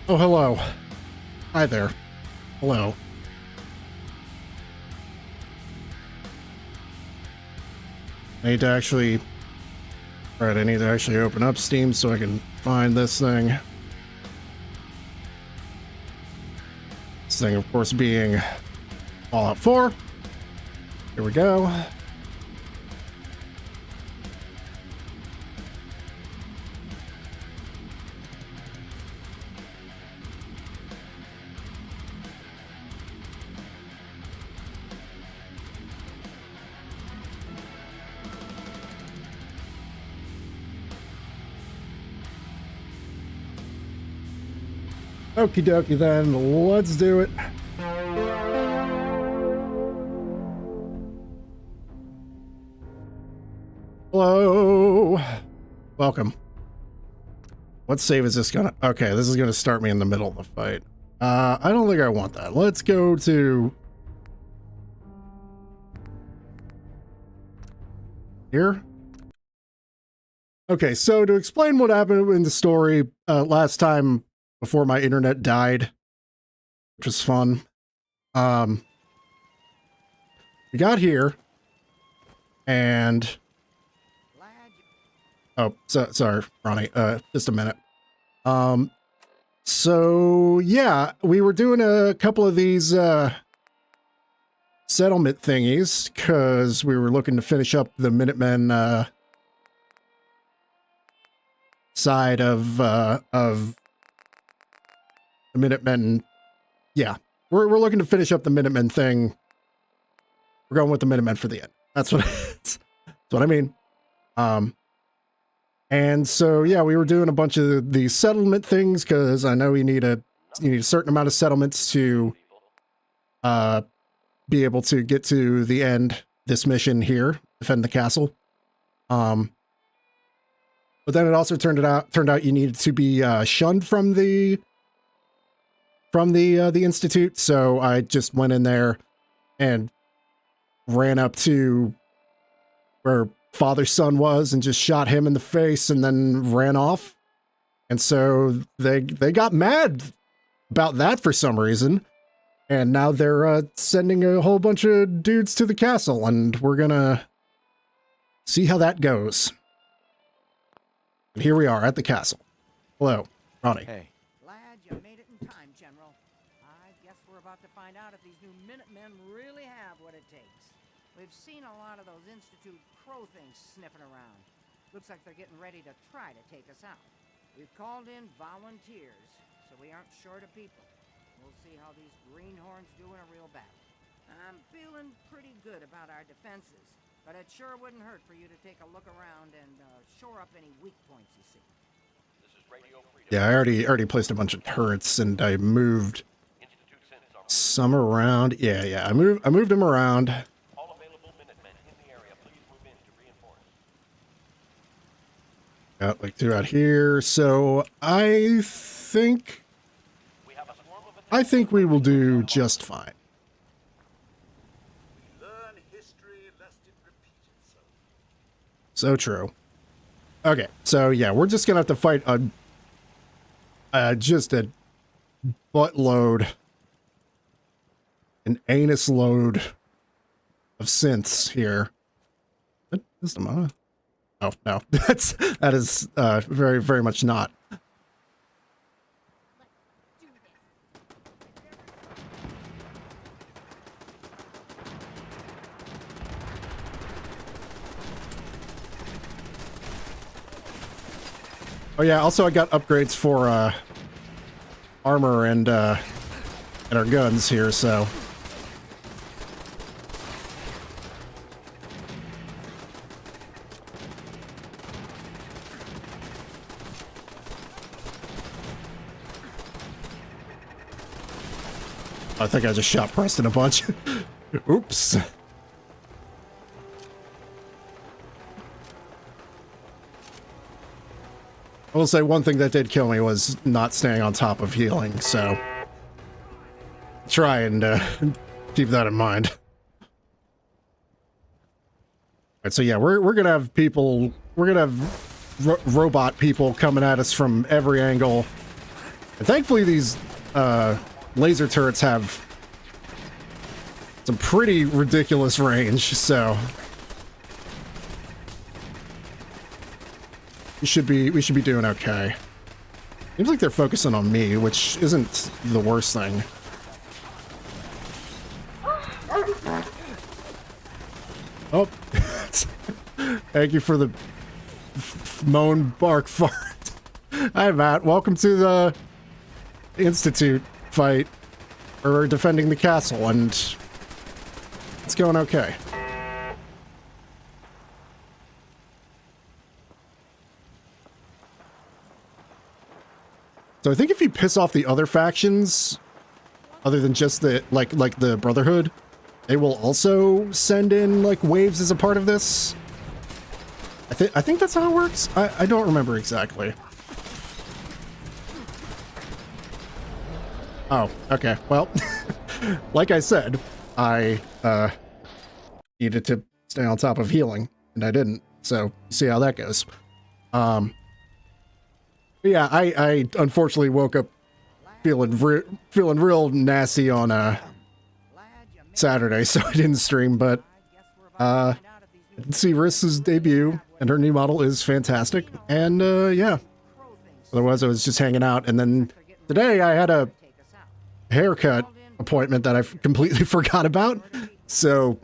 Oh, hello. Hi there. Hello. I need to actually... Alright, I need to actually open up Steam so I can find this thing. This thing, of course, being Fallout 4. Here we go. Okie dokie then, let's do it. Hello. Welcome. What save is this gonna... Okay, this is gonna start me in the middle of the fight. I don't think I want that. Let's go to... Here? Okay, so to explain what happened in the story last time before my internet died, which was fun. We got here, and... Oh, sorry, Ronnie. Just a minute. So, yeah, we were doing a couple of these settlement thingies, because we were looking to finish up the Minutemen side of the Minutemen. Yeah, we're looking to finish up the Minutemen thing. We're going with the Minutemen for the end. That's what that's what I mean. And so yeah, we were doing a bunch of these settlement things because I know you need a certain amount of settlements to be able to get to the end this mission here, defend the castle. But then it also turned out you needed to be shunned from the institute. So I just went in there and ran up to where father's son was and just shot him in the face and then ran off. And so they got mad about that for some reason. And now they're sending a whole bunch of dudes to the castle, and we're gonna see how that goes. And here we are at the castle. Hello, Ronnie. Hey. Glad you made it in time, General. I guess we're about to find out if these new Minutemen really have what it takes. We've seen a lot of those Institute crow things sniffing around. Looks like they're getting ready to try to take us out. We've called in volunteers, so we aren't short of people. We'll see how these greenhorns do in a real battle. I'm feeling pretty good about our defenses, but it sure wouldn't hurt for you to take a look around and shore up any weak points you see. Yeah, I already placed a bunch of turrets, and I moved some around. Yeah, I moved them around. All available Minutemen in the area, please move in to reinforce. Got like two out here, so I think we will do just fine. Learn history lest it repeat itself. So true. Okay, so yeah, we're just gonna have to fight just a buttload, an anus load of synths here. What is the mana? Oh no, that is very, very much not. Oh yeah, also I got upgrades for armor and our guns here, so. I think I just shot Preston a bunch. Oops. I will say one thing that did kill me was not staying on top of healing, so try and keep that in mind. Alright, so yeah, we're gonna have people, we're gonna have robot people coming at us from every angle. And thankfully, these laser turrets have some pretty ridiculous range, so we should be doing okay. Seems like they're focusing on me, which isn't the worst thing. Oh, thank you for the moan bark fart. Hi, Matt. Welcome to the Institute fight. We're defending the castle, and it's going okay. So I think if you piss off the other factions, other than just the like the Brotherhood, they will also send in like waves as a part of this. I think that's how it works. I don't remember exactly. Oh, okay. Well, like I said, I needed to stay on top of healing, and I didn't. So see how that goes. Yeah, I unfortunately woke up feeling real nasty on Saturday, so I didn't stream. But I did see Rissa's debut, and her new model is fantastic. And yeah, otherwise I was just hanging out. And then today I had a haircut appointment that I completely forgot about. So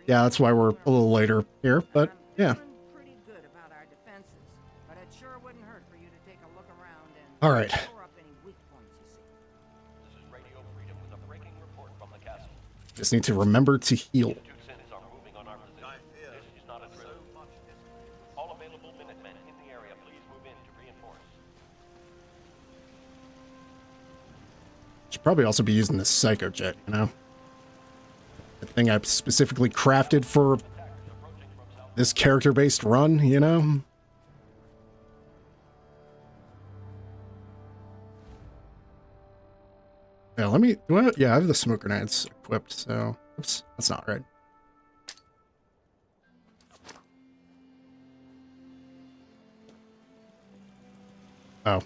yeah, that's why we're a little later here. But yeah. All right. Just need to remember to heal. Should probably also be using this psycho jet, you know? The thing I specifically crafted for this character-based run, you know? Yeah, let me... yeah, I have the smoke grenades equipped, so... Oops, that's not right. Oh.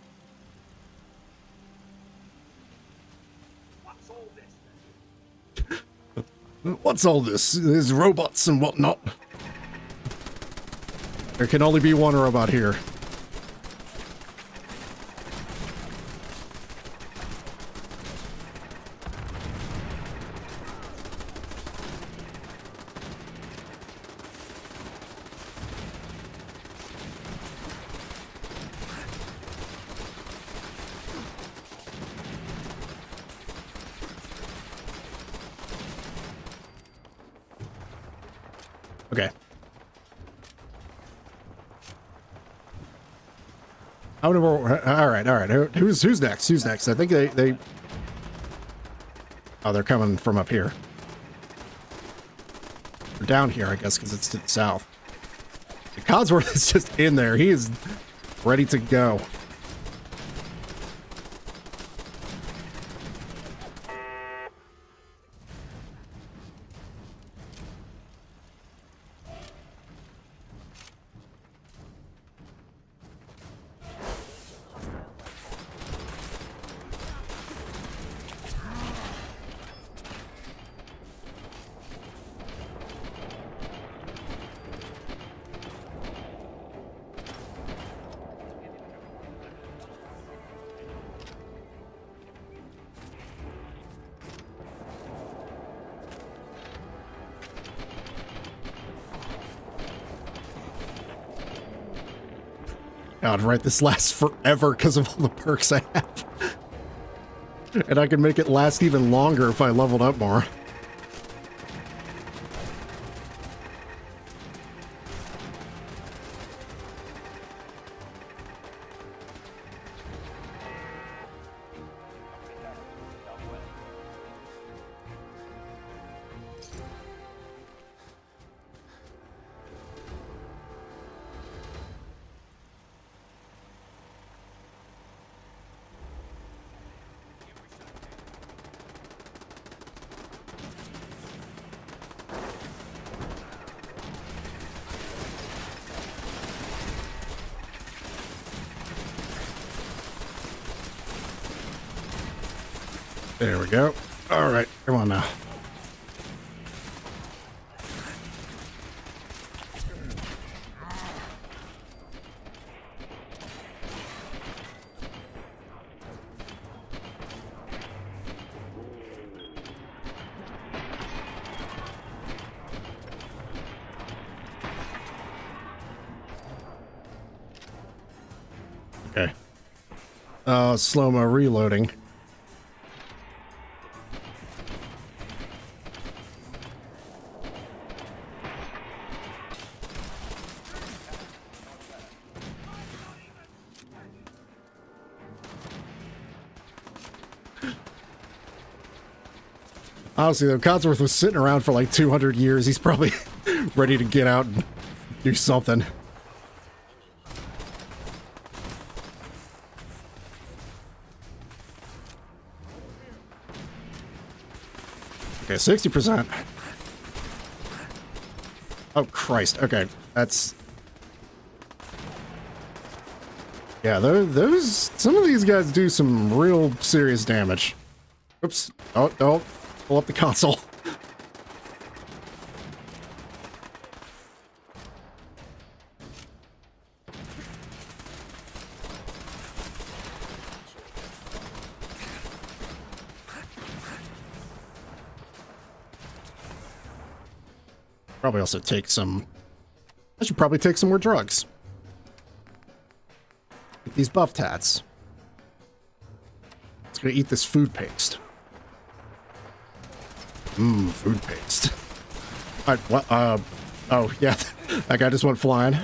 What's all this? There's robots and whatnot. There can only be one robot here. Okay. All right. Who's next? Who's next? I think they. Oh, they're coming from up here. Or down here, I guess, because it's to the south. The Codsworth is just in there. He is ready to go. God, right, this lasts forever because of all the perks I have. And I can make it last even longer if I leveled up more. There we go. All right, come on now. Okay. Slow-mo reloading. Honestly, though, Codsworth was sitting around for like 200 years. He's probably ready to get out and do something. Okay, 60%. Oh, Christ. Okay, that's... Yeah, those... Some of these guys do some real serious damage. Oops. Oh, don't pull up the console. Probably also take some... I should probably take some more drugs. Get these buff tats. It's gonna eat this food paste. Mmm, food paste. Alright, what, oh, yeah, that guy just went flying.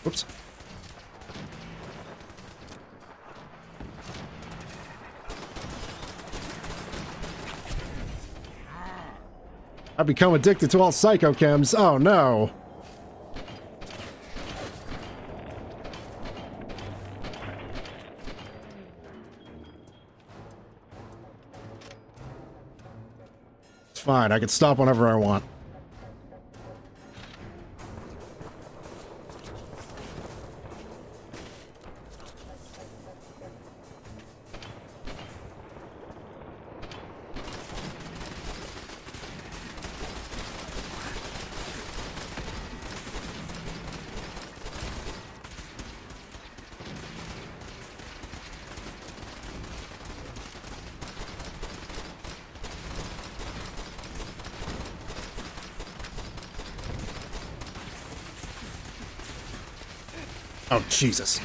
Whoops. I've become addicted to all psychochems. Oh no. It's fine. I can stop whenever I want. Oh, Jesus.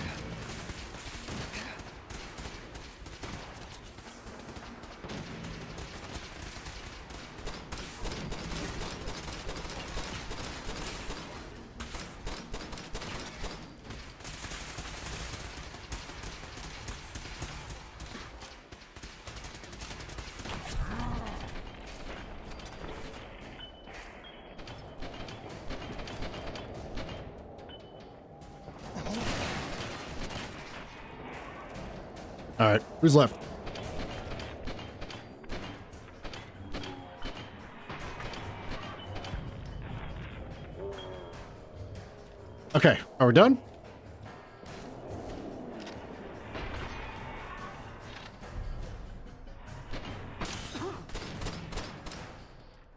All right, who's left? Okay, are we done? It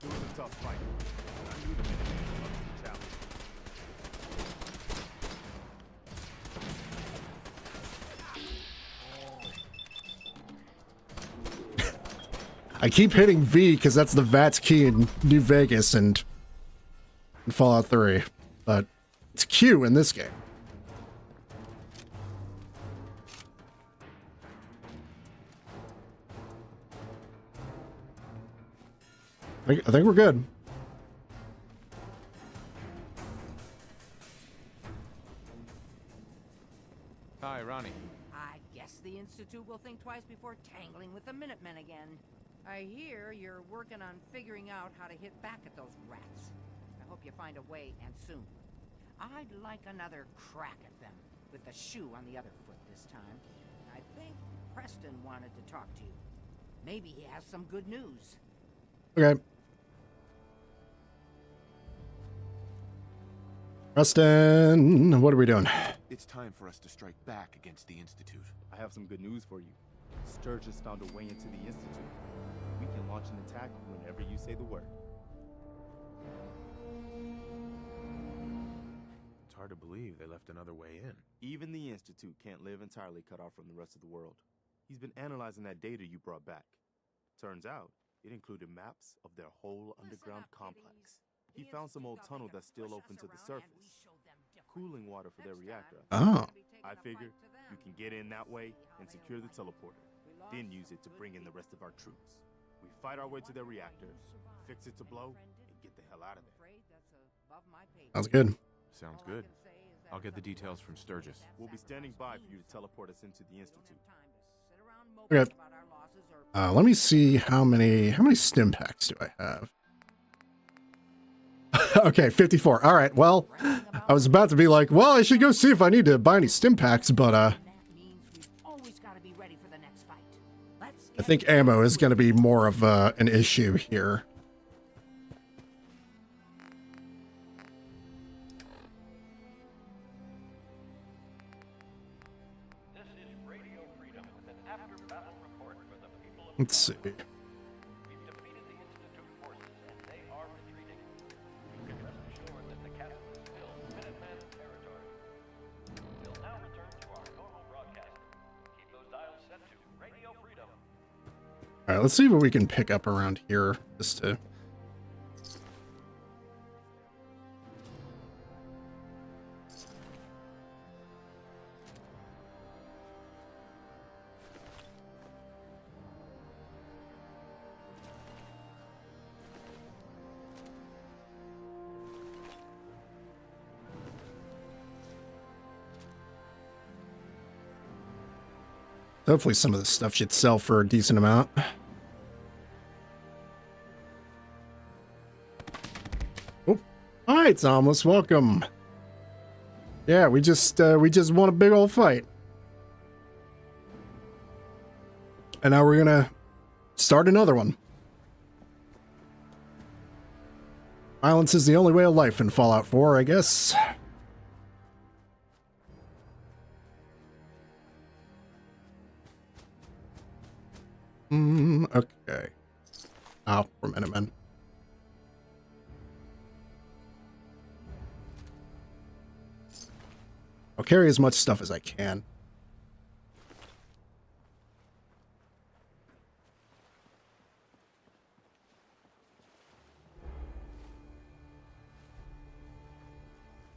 was a tough fight. I knew the Minutemen were up to the challenge. I keep hitting V because that's the VATS key in New Vegas and in Fallout 3, but it's Q in this game. I think we're good. Hi, Ronnie. I guess the Institute will think twice before tangling with the Minutemen again. I hear you're working on figuring out how to hit back at those rats. I hope you find a way, and soon. I'd like another crack at them, with the shoe on the other foot this time. I think Preston wanted to talk to you. Maybe he has some good news. Okay. Preston, what are we doing? It's time for us to strike back against the Institute. I have some good news for you. Sturgis found a way into the Institute. We can launch an attack whenever you say the word. It's hard to believe they left another way in. Even the Institute can't live entirely cut off from the rest of the world. He's been analyzing that data you brought back. Turns out, it included maps of their whole underground complex. He found some old tunnel that's still open to the surface. Cooling water for their reactor. Oh, I figured you can get in that way and secure the teleporter, then use it to bring in the rest of our troops. We fight our way to their reactor, fix it to blow, and get the hell out of there. sounds good. Sounds good. I'll get the details from Sturgis. We'll be standing by for you to teleport us into the Institute. Okay. Let me see how many stim packs do I have? Okay, 54. All right. Well, I was about to be like, well, I should go see if I need to buy any stim packs, but I think ammo is going to be more of an issue here. This is Radio Freedom with an after-battle report for the people of Let's see. We've defeated the Institute forces, and they are retreating. You can rest assured that the castle is still Minuteman territory. We'll now return to our normal broadcast. Keep those dials set to Radio Freedom. All right, let's see what we can pick up around here just to... Hopefully some of this stuff should sell for a decent amount. Oh, hi, Thomas. Welcome. Yeah, we just won a big old fight. And now we're gonna start another one. Violence is the only way of life in Fallout 4, I guess. Okay. Oh, for a minute, man. I'll carry as much stuff as I can.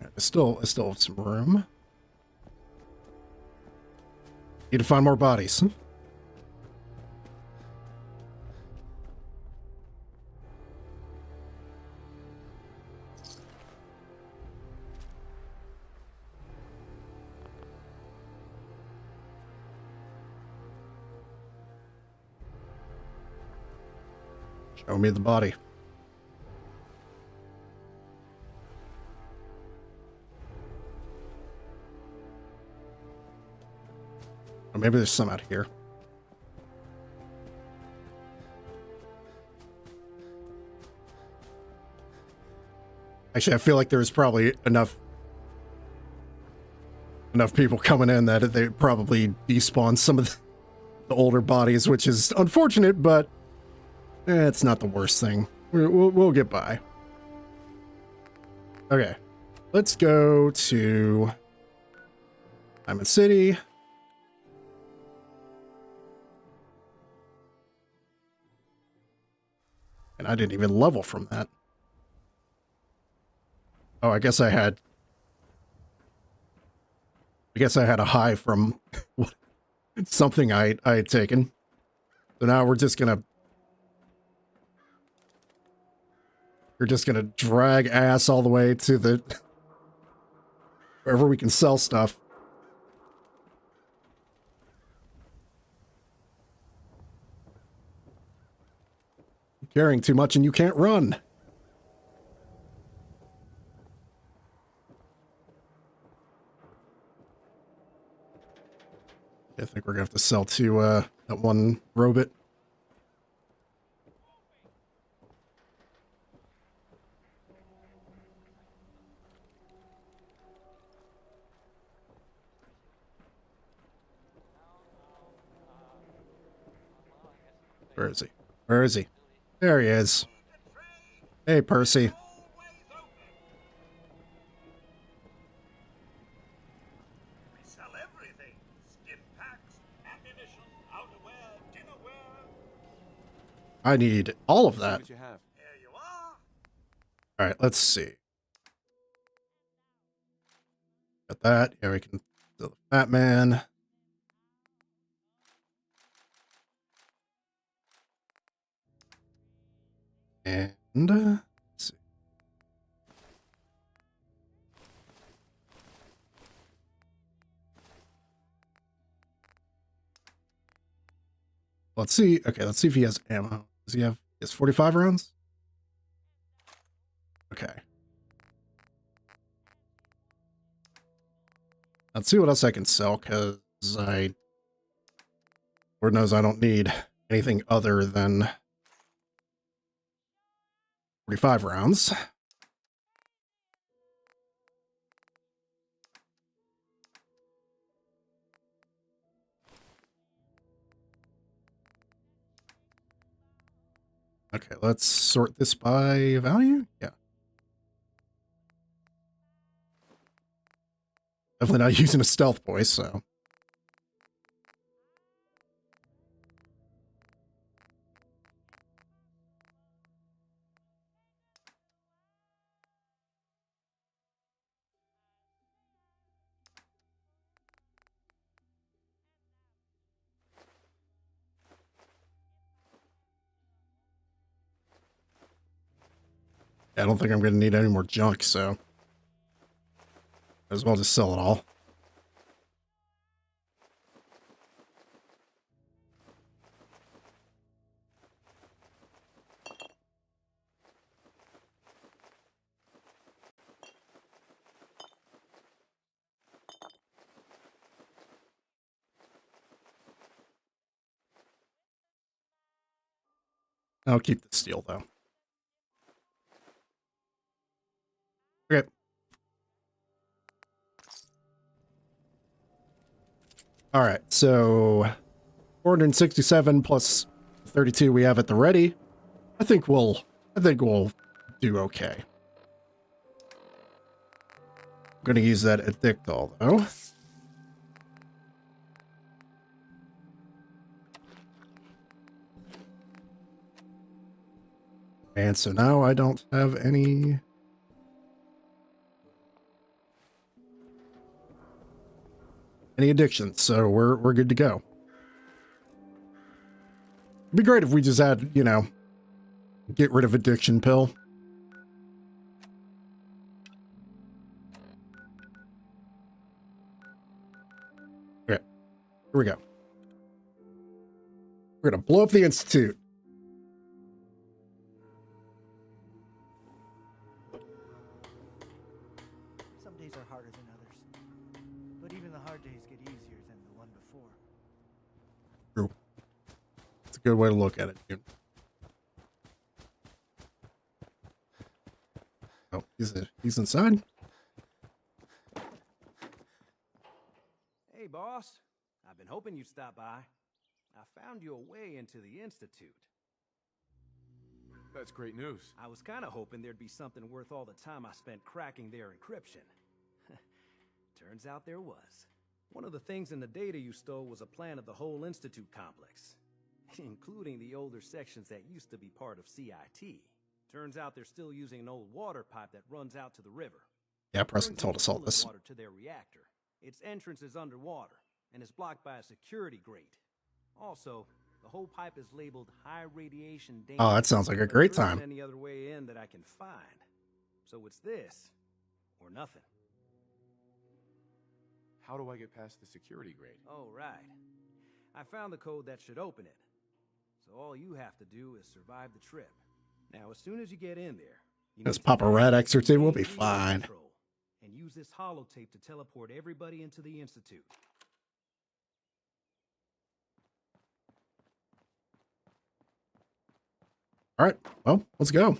I still have some room. Need to find more bodies. Show me the body. Or maybe there's some out here. Actually, I feel like there's probably enough people coming in that they probably despawn some of the older bodies, which is unfortunate, but it's not the worst thing. We'll get by. Okay, let's go to Diamond City. And I didn't even level from that. Oh, I guess I had a high from something I had taken. So now we're just gonna drag ass all the way to the wherever we can sell stuff. You're carrying too much and you can't run. I think we're gonna have to sell to that one robot. Where is he? Where is he? There he is. Hey, Percy. We sell everything. Skin packs, ammunition, outerwear, dinnerware. I need all of See that. what you have. Here you are. All right, let's see. Got that. Yeah, we can do the Fat Man. And let's see. Let's see. Okay, let's see if he has ammo. Does he have? He has 45 rounds. Okay. Let's see what else I can sell, because Lord knows I don't need anything other than 45 rounds. Okay, let's sort this by value. Yeah. Definitely not using a stealth voice, so. I don't think I'm going to need any more junk, so. Might as well just sell it all. I'll keep the steel, though. Okay. All right, so 467 plus 32 we have at the ready. I think we'll do okay. I'm gonna use that addictol though. And so now I don't have any addictions, so we're good to go. It'd be great if we just had, you know, get rid of addiction pill. Okay, here we go. We're gonna blow up the Institute. Some days are harder than others, but even the hard days get easier than the one before. True. It's a good way to look at it, dude. Oh, he's inside? Hey, boss. I've been hoping you'd stop by. I found your way into the Institute. That's great news. I was kind of hoping there'd be something worth all the time I spent cracking their encryption. Turns out there was. One of the things in the data you stole was a plan of the whole Institute complex, including the older sections that used to be part of CIT. Turns out they're still using an old water pipe that runs out to the river. Yeah, Preston told us all this. Water to their reactor. Its entrance is underwater and is blocked by a security grate. Also, the whole pipe is labeled high radiation danger. Oh, that sounds like a great There isn't time. any other way in that I can find. So it's this or nothing. How do I get past the security grate? Oh, right. I found the code that should open it. So all you have to do is survive the trip. Now, as soon as you get in there, you This need to Papa Rat access the exorcism will main be relay fine. control and use this holotape to teleport everybody into the Institute. All right, well, let's go.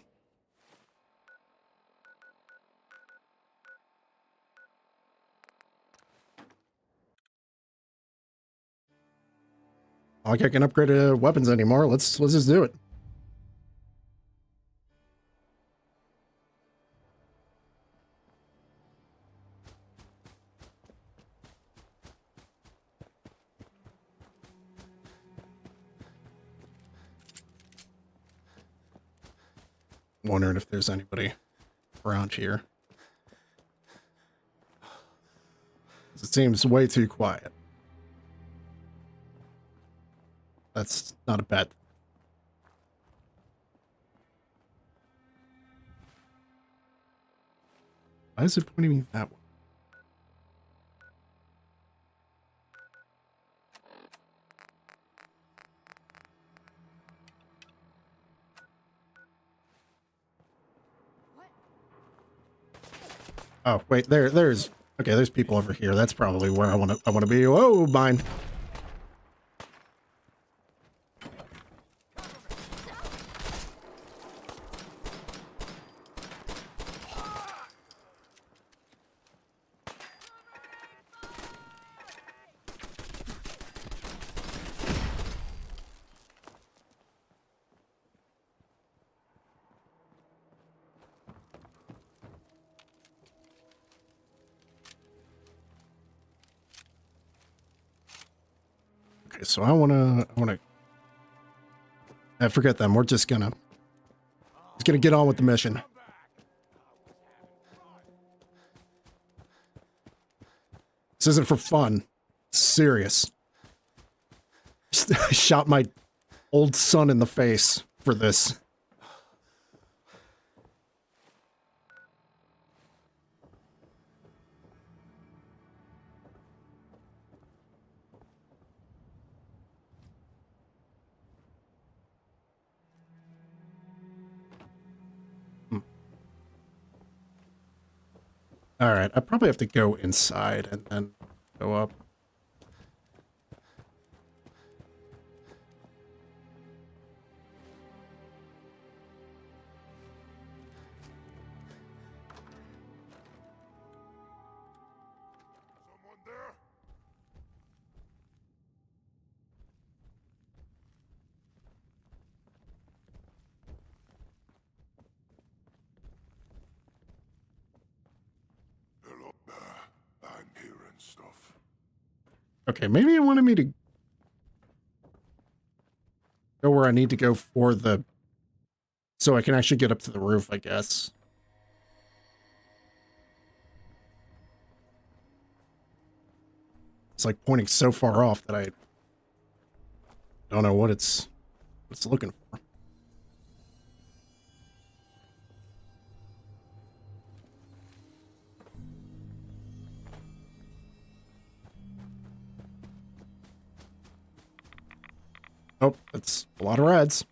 Like I can upgrade weapons anymore. Let's just do it. Wondering if there's anybody around here. It seems way too quiet. That's not a bad. Why is it pointing me that way? Oh, wait, there's okay, there's people over here. That's probably where I want to be. Whoa, mine. Okay, so I wanna forget them. We're just gonna get on with the mission. This isn't for fun. It's serious. I shot my old son in the face for this. All right, I probably have to go inside and then go up. Someone there? Hello there. I'm hearing stuff. Okay, maybe it wanted me to go where I need to go for the... So I can actually get up to the roof, I guess. It's like pointing so far off that I don't know what it's looking for. Oh, that's a lot of reds.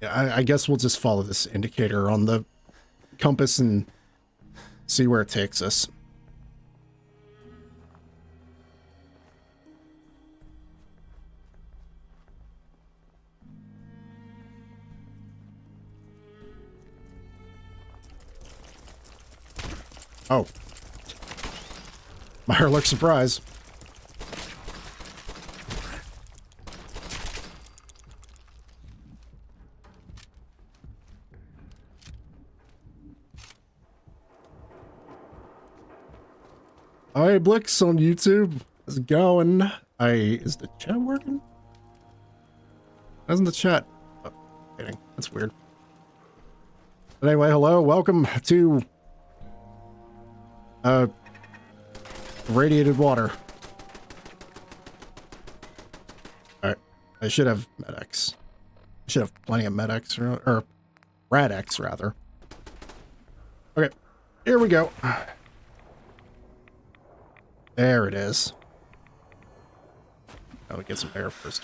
Yeah, I guess we'll just follow this indicator on the compass and see where it takes us. Oh. Mirelurk surprise. Hi, Blix on YouTube. How's it going? Is the chat working? How's the chat? Oh, kidding. That's weird. But anyway, hello. Welcome to radiated water. Alright. I should have Med-X. I should have plenty of Med-X, or Rad-X, rather. Okay. Here we go. There it is. Gotta get some air first.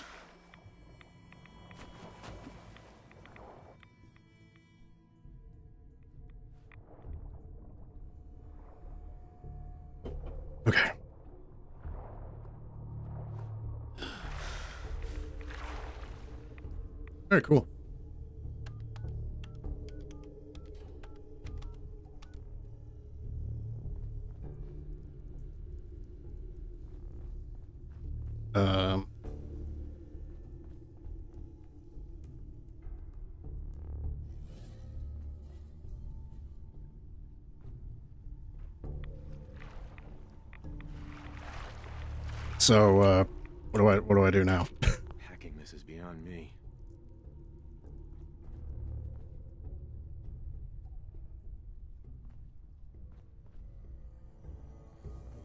Okay. Very cool. Um. So, what do I do now? Hacking this is beyond me.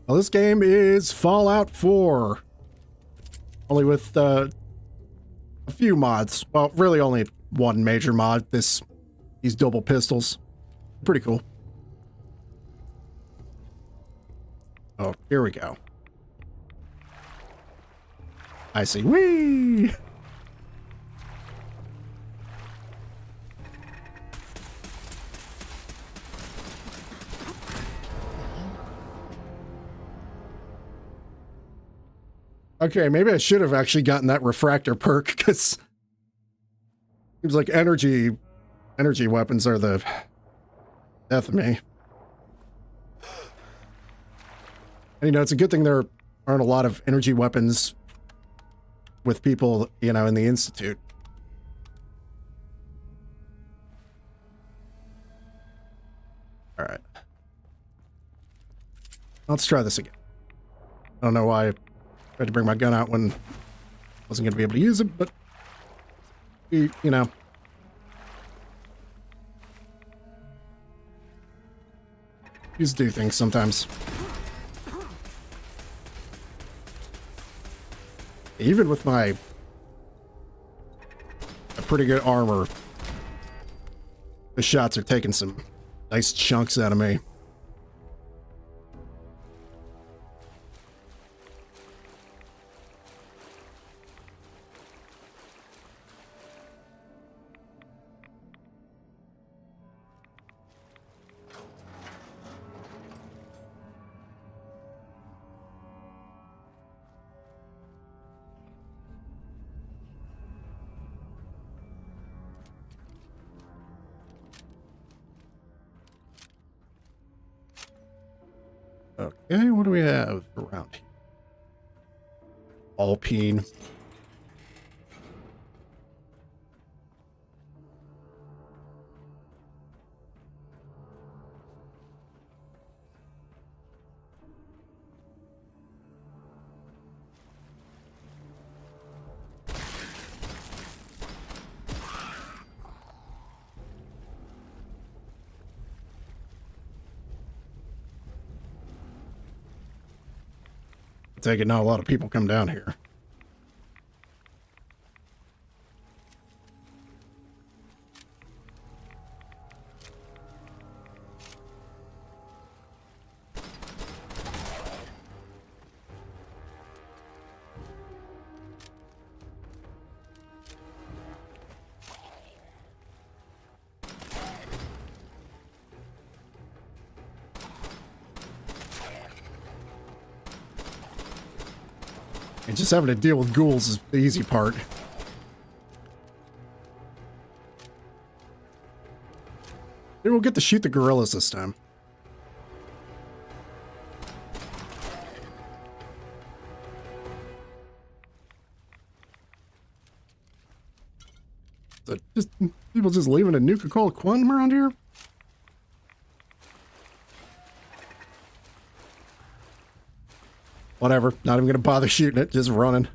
Well, this game is Fallout 4. Only with a few mods. Well, really only one major mod. These double pistols. Pretty cool. Oh, here we go. I see. Whee! Okay, maybe I should have actually gotten that refractor perk, because seems like energy weapons are the death of me. And, you know, it's a good thing there aren't a lot of energy weapons with people, you know, in the Institute. All right. Let's try this again. I don't know why I tried to bring my gun out when I wasn't going to be able to use it, but, you know. You just do things sometimes. Even with my pretty good armor, the shots are taking some nice chunks out of me. Okay, what do we have around here? All Payne. I take it not a lot of people come down here. And just having to deal with ghouls is the easy part. Maybe we'll get to shoot the gorillas this time. So just people just leaving a Nuka-Cola Quantum around here? Whatever, not even gonna bother shooting it, just running.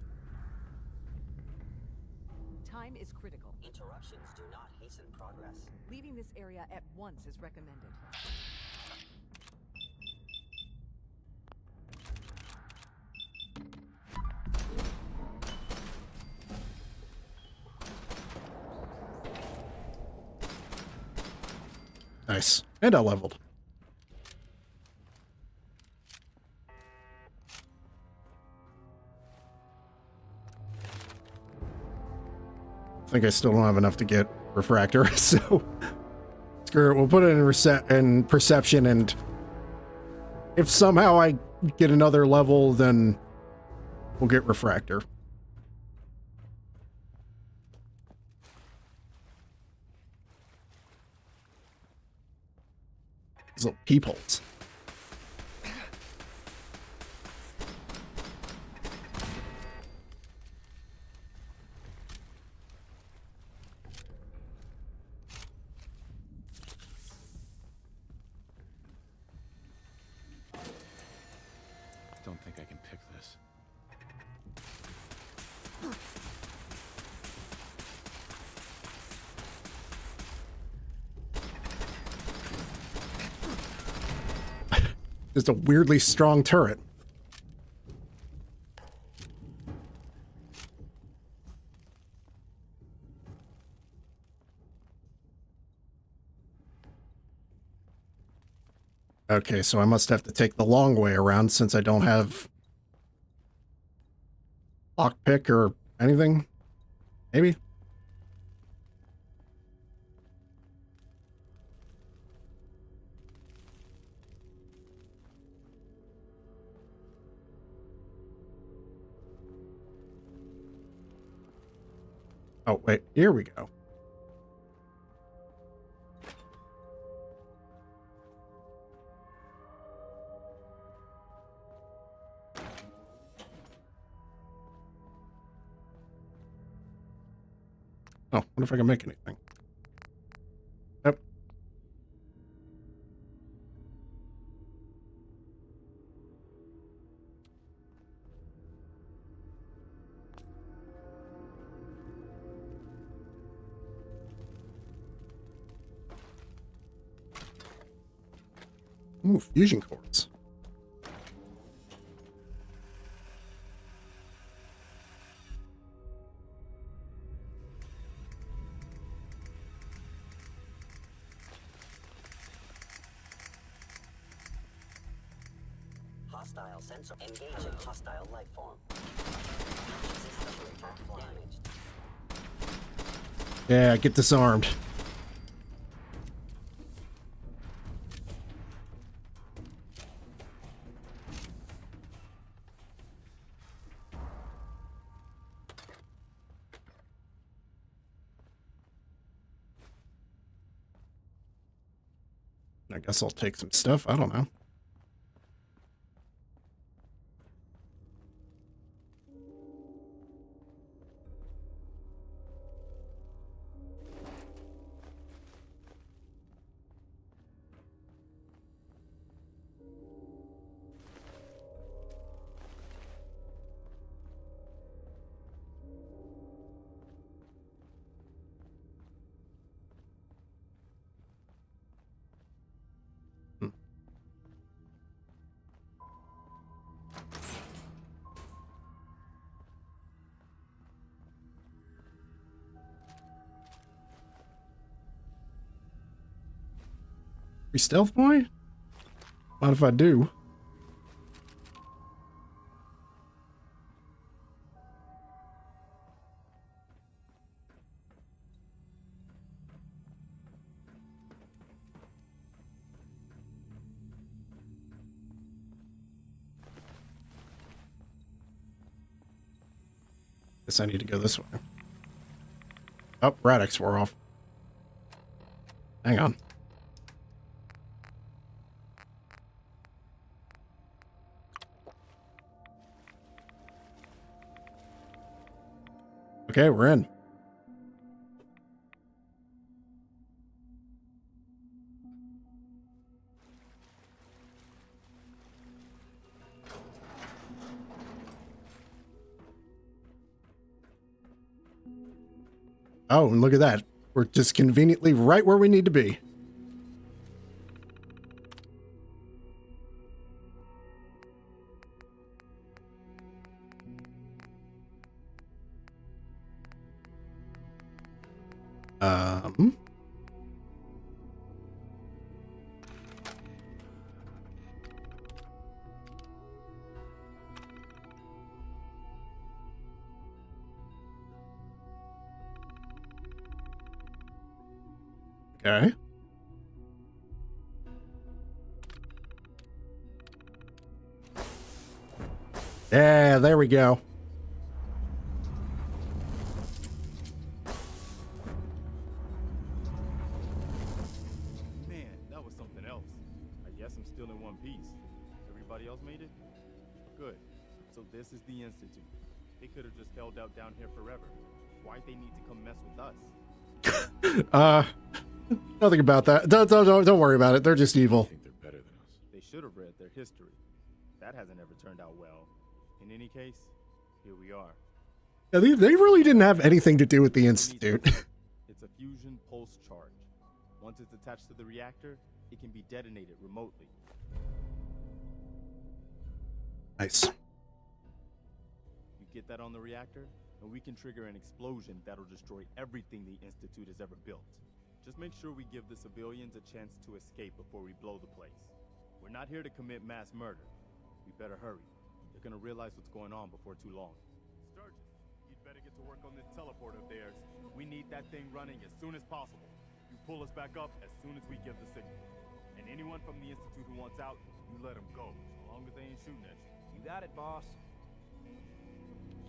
Time is critical. Interruptions do not hasten progress. Leaving this area at once is recommended. Nice. And I leveled. I think I still don't have enough to get refractor, so screw it. We'll put it in perception, and if somehow I get another level, then we'll get refractor. Those little peepholes. Don't think I can pick this. Just a weirdly strong turret. Okay, so I must have to take the long way around since I don't have lockpick or anything. Maybe? Oh, wait, here we go. Oh, what if I can make anything? Nope. Ooh, fusion cores. Hostile sensor engaging hostile life form. System damaged. Yeah, get disarmed. I guess I'll take some stuff. I don't know. Free stealth boy? What if I do? Guess I need to go this way. Oh, Radix wore off. Hang on. Okay, we're in. Oh, and look at that. We're just conveniently right where we need to be. Um... Okay. Yeah, there we go. Man, that was something else. still in one piece. Everybody else made it? Good. So this is the Institute. They could have just held out down here forever. Why'd they need to come mess with us? Nothing about that. Don't worry about it. They're just evil. I think they're better than us. They should have read their history. That hasn't ever turned out well. In any case, here we are. Yeah, they really didn't have anything to do with the Institute. It's a fusion pulse charge. Once it's attached to the reactor, it can be detonated remotely. Nice. You get that on the reactor, and we can trigger an explosion that'll destroy everything the Institute has ever built. Just make sure we give the civilians a chance to escape before we blow the place. We're not here to commit mass murder. We better hurry. They're gonna realize what's going on before too long. Sturgis, you'd better get to work on this teleport of theirs. We need that thing running as soon as possible. You pull us back up as soon as we give the signal. And anyone from the Institute who wants out, you let them go, so long as they ain't shooting at you. You got it, boss.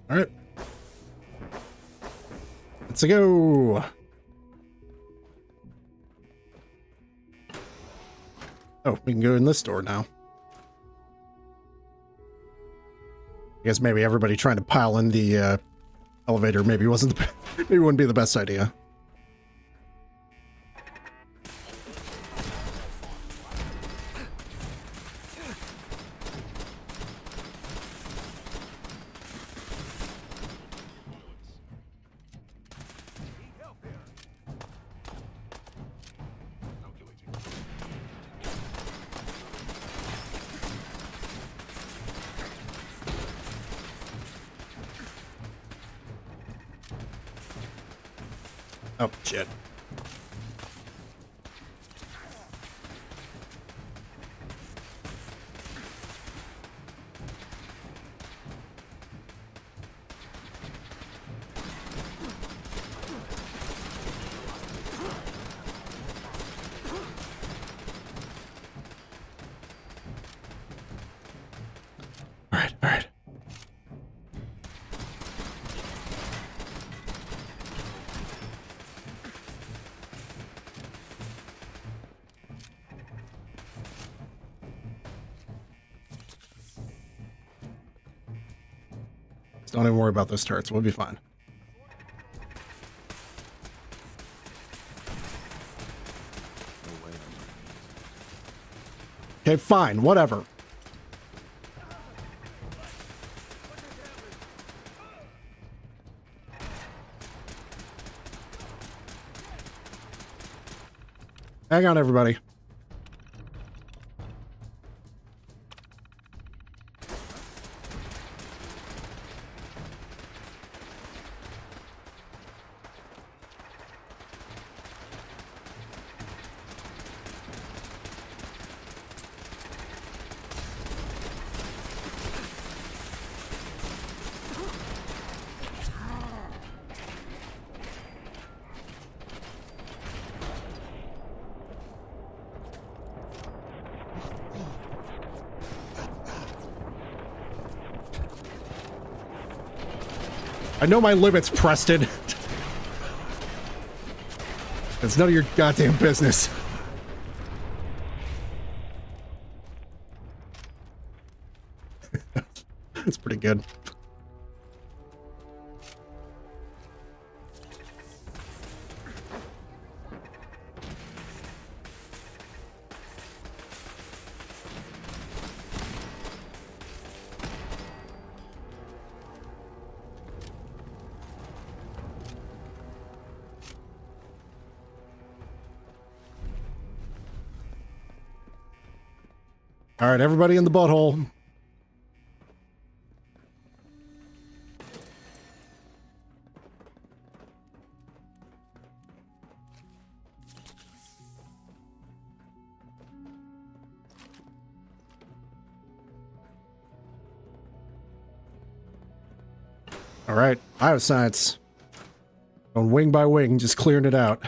All right. Let's go. Oh, we can go in this door now. I guess maybe everybody trying to pile in the elevator maybe wouldn't be the best idea. Oh, shit. All right, all right. Don't even worry about those turrets. We'll be fine. Okay, fine. Whatever. Hang on, everybody. I know my limits, Preston. It's none of your goddamn business. That's pretty good. All right, everybody in the butthole. All right, bioscience. Going wing by wing, just clearing it out.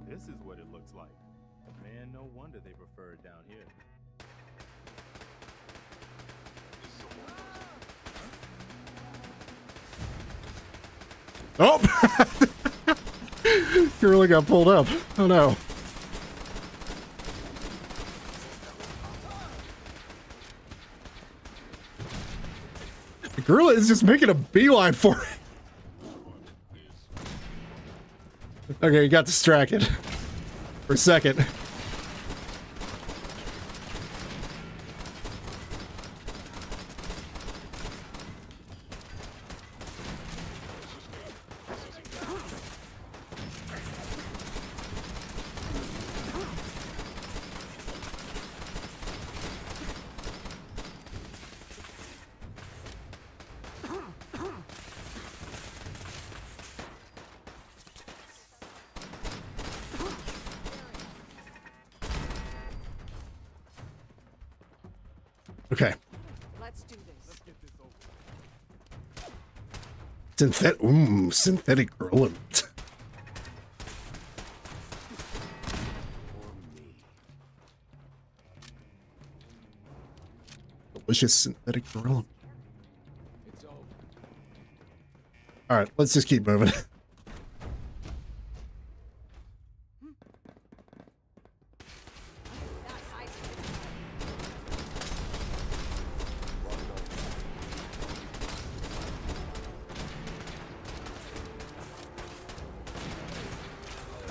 This is what it looks like. Man, no wonder they prefer it down here. Oh! Gorilla got pulled up. Oh no. The gorilla is just making a beeline for it. Okay, he got distracted for a second. Okay. Let's do this. Synthetic gorilla. Delicious synthetic gorilla. All right, let's just keep moving.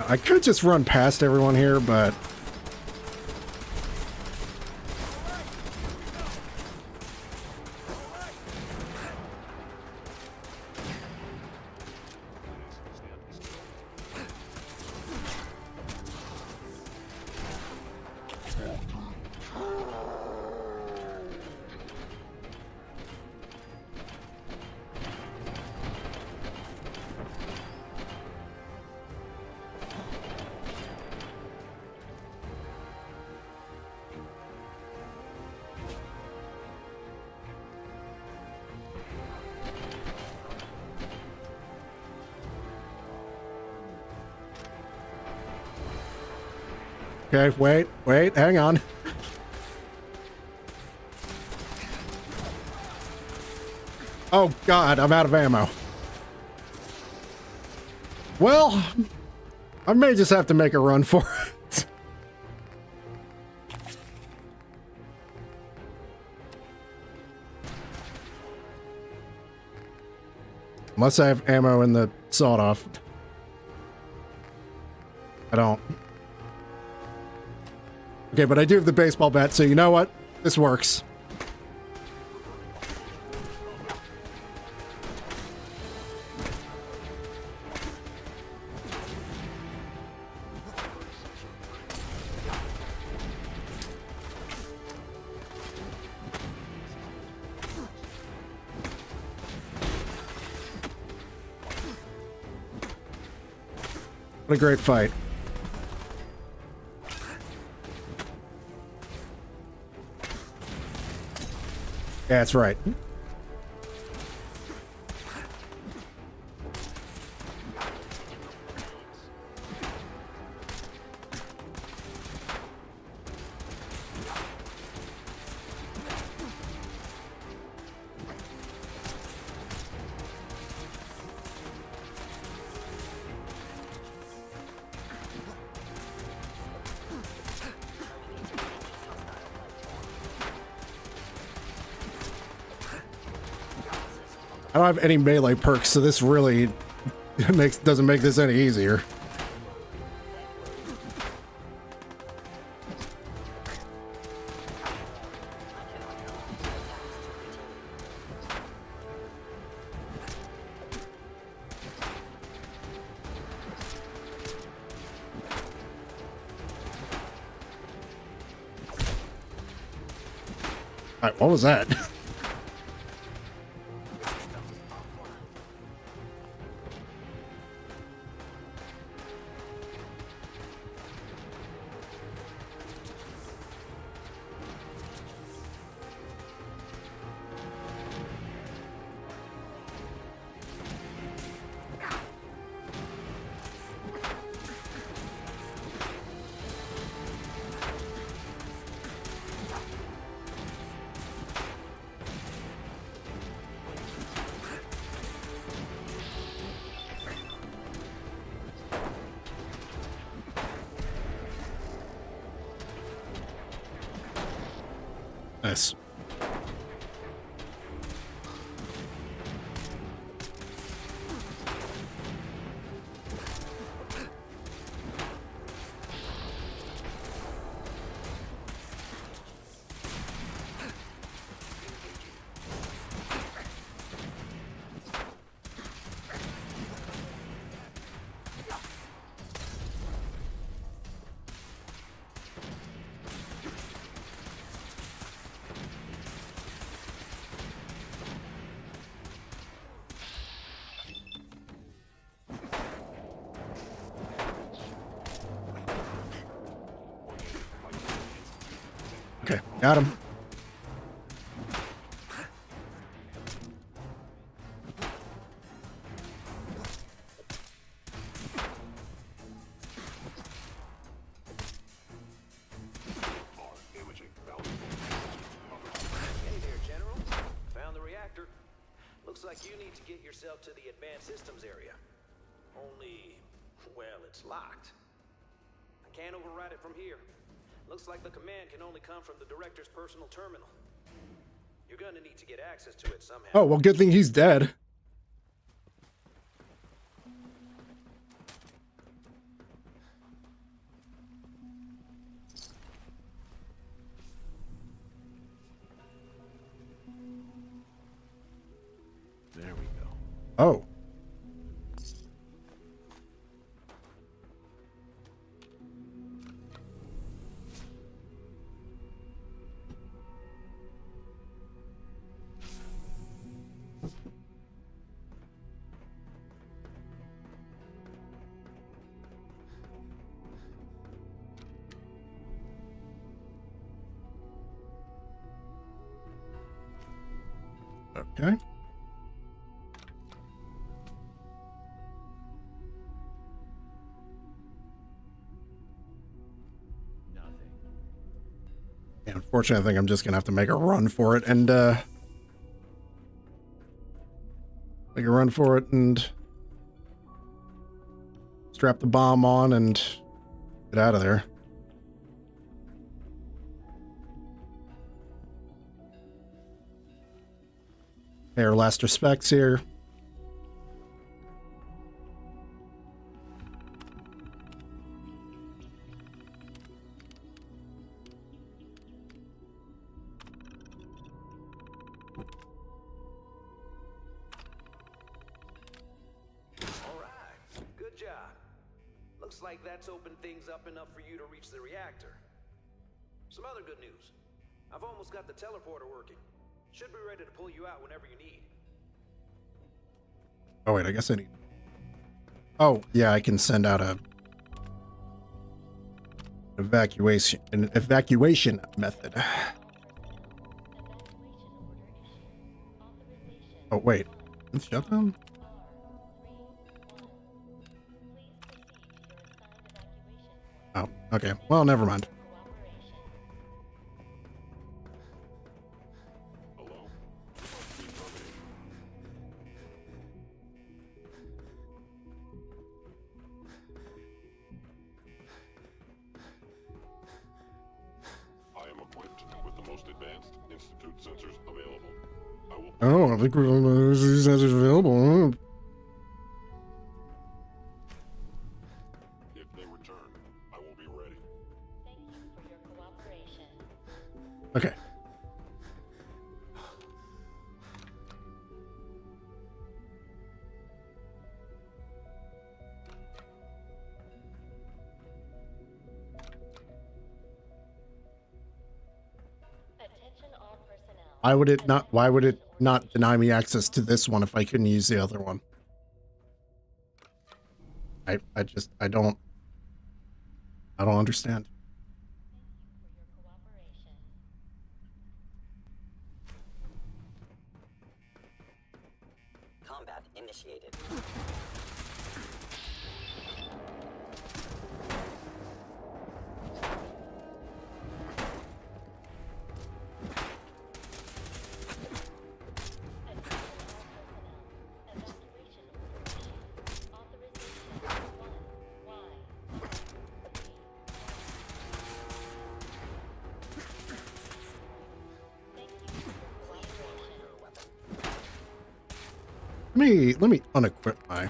I could just run past everyone here, but okay, wait, hang on. Oh God, I'm out of ammo. Well, I may just have to make a run for it. Unless I have ammo in the sawed-off. I don't. Okay, but I do have the baseball bat, so you know what? This works. What a great fight. Yeah, that's right. I don't have any melee perks, so this really doesn't make this any easier. All right, what was that? Nice. Okay, got him. Hey there, General. Found the reactor. Looks like you need to get yourself to the advanced systems area. Only, well, it's locked. I can't override it from here. Looks like the command can only come from the director's personal terminal. You're gonna need to get access to it somehow. Oh, well, good thing he's dead. There we go. Oh. Okay. Yeah, unfortunately, I think I'm just gonna have to make a run for it and strap the bomb on and get out of there. Pay our last respects here. All right, good job. Looks like that's opened things up enough for you to reach the reactor. Some other good news. I've almost got the teleporter working. Should be ready to pull you out whenever you need. Oh wait, I guess I need. Oh yeah, I can send out an evacuation method. Oh wait, it's shut down. Oh, okay. Well, never mind. Hello? I am equipped with the most advanced Institute sensors available. I will Oh, I think we're going to these sensors available. if they return, I will be ready. Okay. Why would it not deny me access to this one if I couldn't use the other one? I don't understand. Combat initiated. Let me unequip my.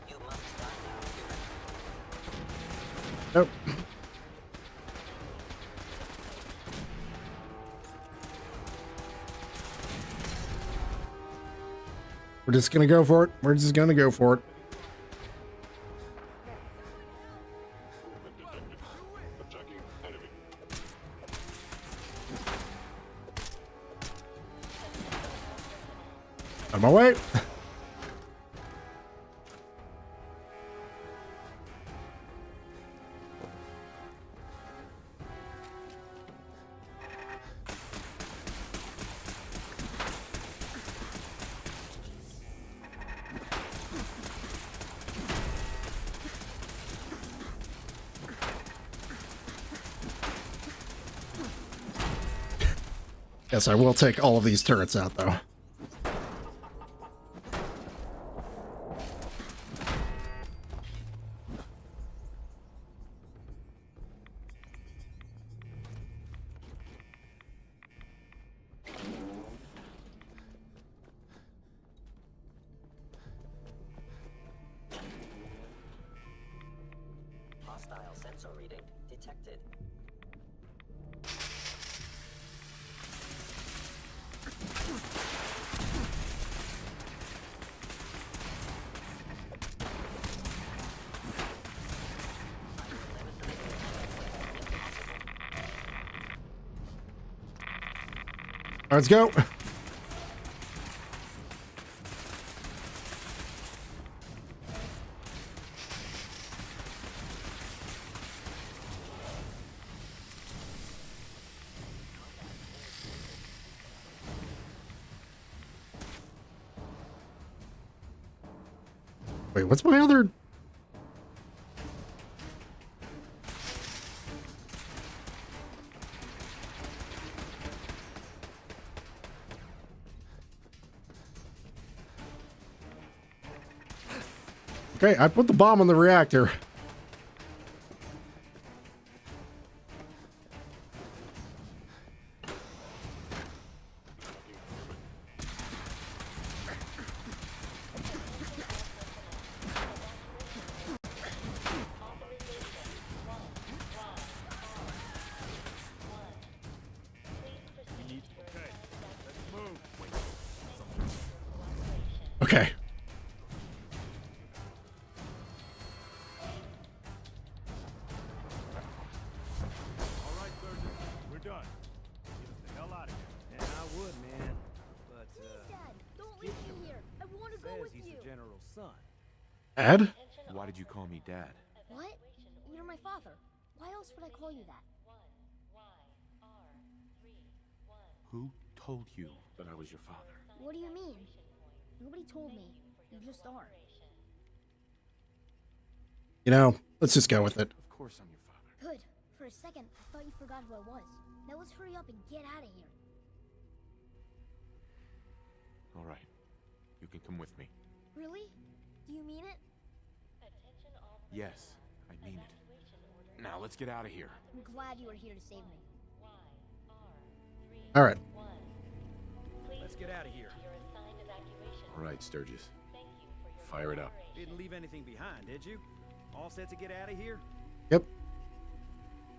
You must die now, human. Nope. We're just gonna go for it. We're just gonna go for it. Movement detected. Attacking enemy. On my way. Yes, I will take all of these turrets out, though. Hostile sensor reading detected. All right, let's go. Wait, what's my other? Okay, I put the bomb on the reactor. Okay. All right, Surgeon. We're done. Get us the hell out of here. Yeah, I would, man. But, Dad, don't leave me here. I want to go says with he's you. the general's son. Ed? Why did you call me Dad? What? You're my father. Why else would I call you that? Who told you that I was your father? What do you mean? Nobody told me. You just are. You know, let's just go with it. Of course I'm your father. Good. For a second, I thought you forgot who I was. Now let's hurry up and get out of here. All right. You can come with me. Really? Do you mean it? Yes, I mean it. Now let's get out of here. I'm glad you were here to save me. All right. Let's get out of here. All right, Sturgis. Fire it up. Didn't leave anything behind, did you? All set to get out of here? Yep.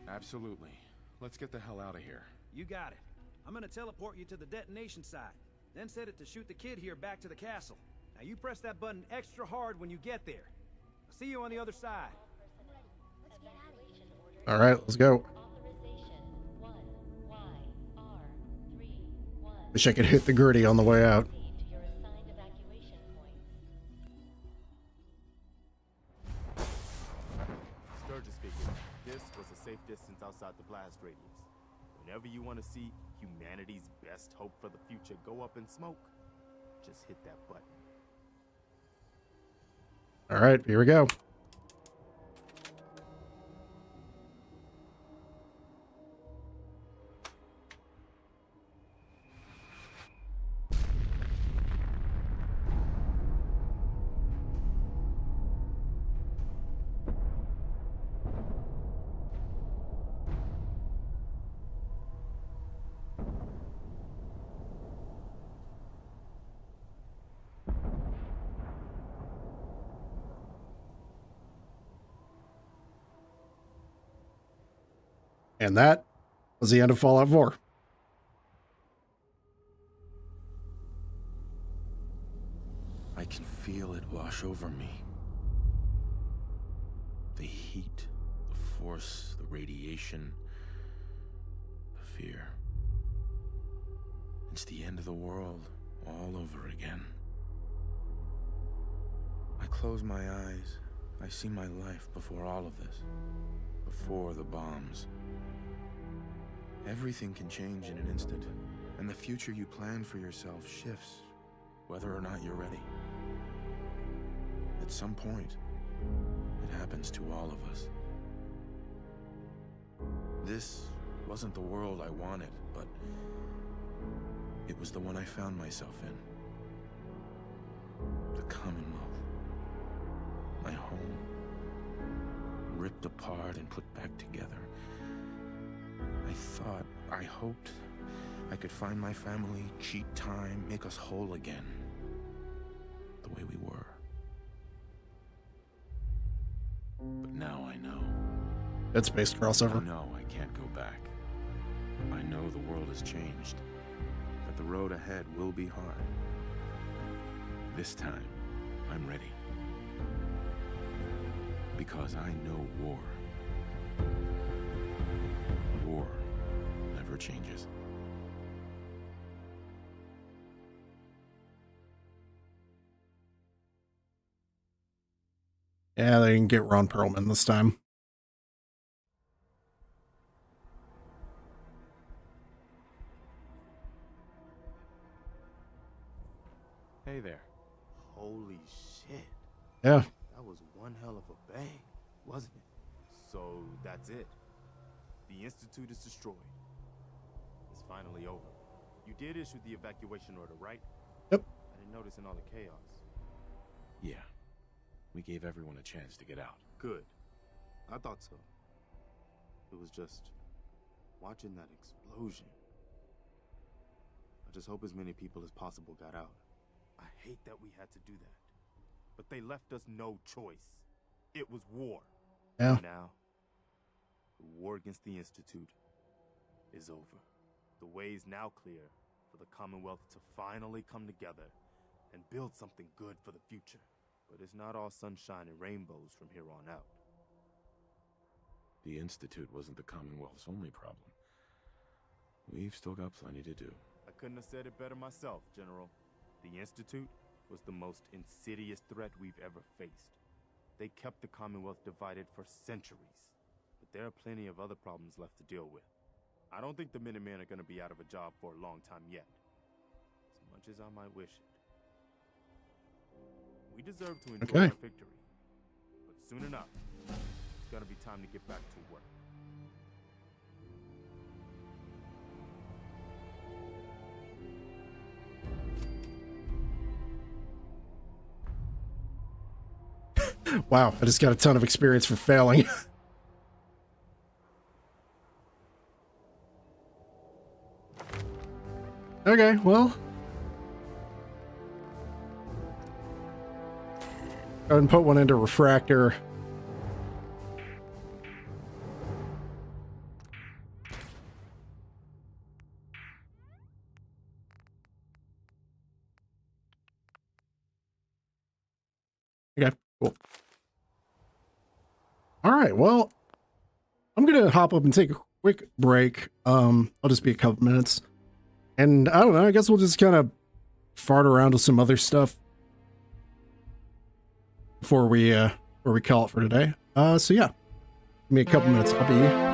Absolutely. Let's get the hell out of here. You got it. I'm gonna teleport you to the detonation site, then set it to shoot the kid here back to the castle. Now you press that button extra hard when you get there. I'll see you on the other side. Let's get out of here. All right, let's go. Wish I could hit the gritty on the way out. Sturgis speaking. This was a safe distance outside the blast radius. Whenever you want to see humanity's best hope for the future go up in smoke, just hit that button. All right, here we go. And that was the end of Fallout 4. I can feel it wash over me. The heat, the force, the radiation, the fear. It's the end of the world all over again. I close my eyes. I see my life before all of this. Before the bombs. Everything can change in an instant, and the future you plan for yourself shifts, whether or not you're ready. At some point, it happens to all of us. This wasn't the world I wanted, but it was the one I found myself in. The Commonwealth. My home. Ripped apart and put back together. I hoped I could find my family, cheat time, make us whole again. The way we were. But now I know. Dead Space crossover. I know I can't go back. I know the world has changed. That the road ahead will be hard. This time, I'm ready. Because I know war. War never changes. Yeah, they didn't get Ron Perlman this time. Hey there. Holy shit. Yeah. That was one hell of a bang, wasn't it? So that's it. The Institute is destroyed. It's finally over. You did issue the evacuation order, right? Yep. I didn't notice in all the chaos. Yeah. We gave everyone a chance to get out. Good. I thought so. It was just watching that explosion. I just hope as many people as possible got out. I hate that we had to do that. But they left us no choice. It was war. Yeah. And now, the war against the Institute is over. The way is now clear for the Commonwealth to finally come together and build something good for the future. But it's not all sunshine and rainbows from here on out. The Institute wasn't the Commonwealth's only problem. We've still got plenty to do. I couldn't have said it better myself, General. The Institute was the most insidious threat we've ever faced. They kept the Commonwealth divided for centuries. But there are plenty of other problems left to deal with. I don't think the Minutemen are going to be out of a job for a long time yet. As much as I might wish it. We deserve to enjoy our victory. But soon enough, it's going to be time to get back to work. Wow, I just got a ton of experience for failing. Okay, well. Go ahead and put one into refractor. Okay, cool. All right, well, I'm going to hop up and take a quick break. I'll just be a couple minutes. And I don't know, I guess we'll just kind of fart around with some other stuff before we call it for today. So yeah, give me a couple minutes. I'll be back.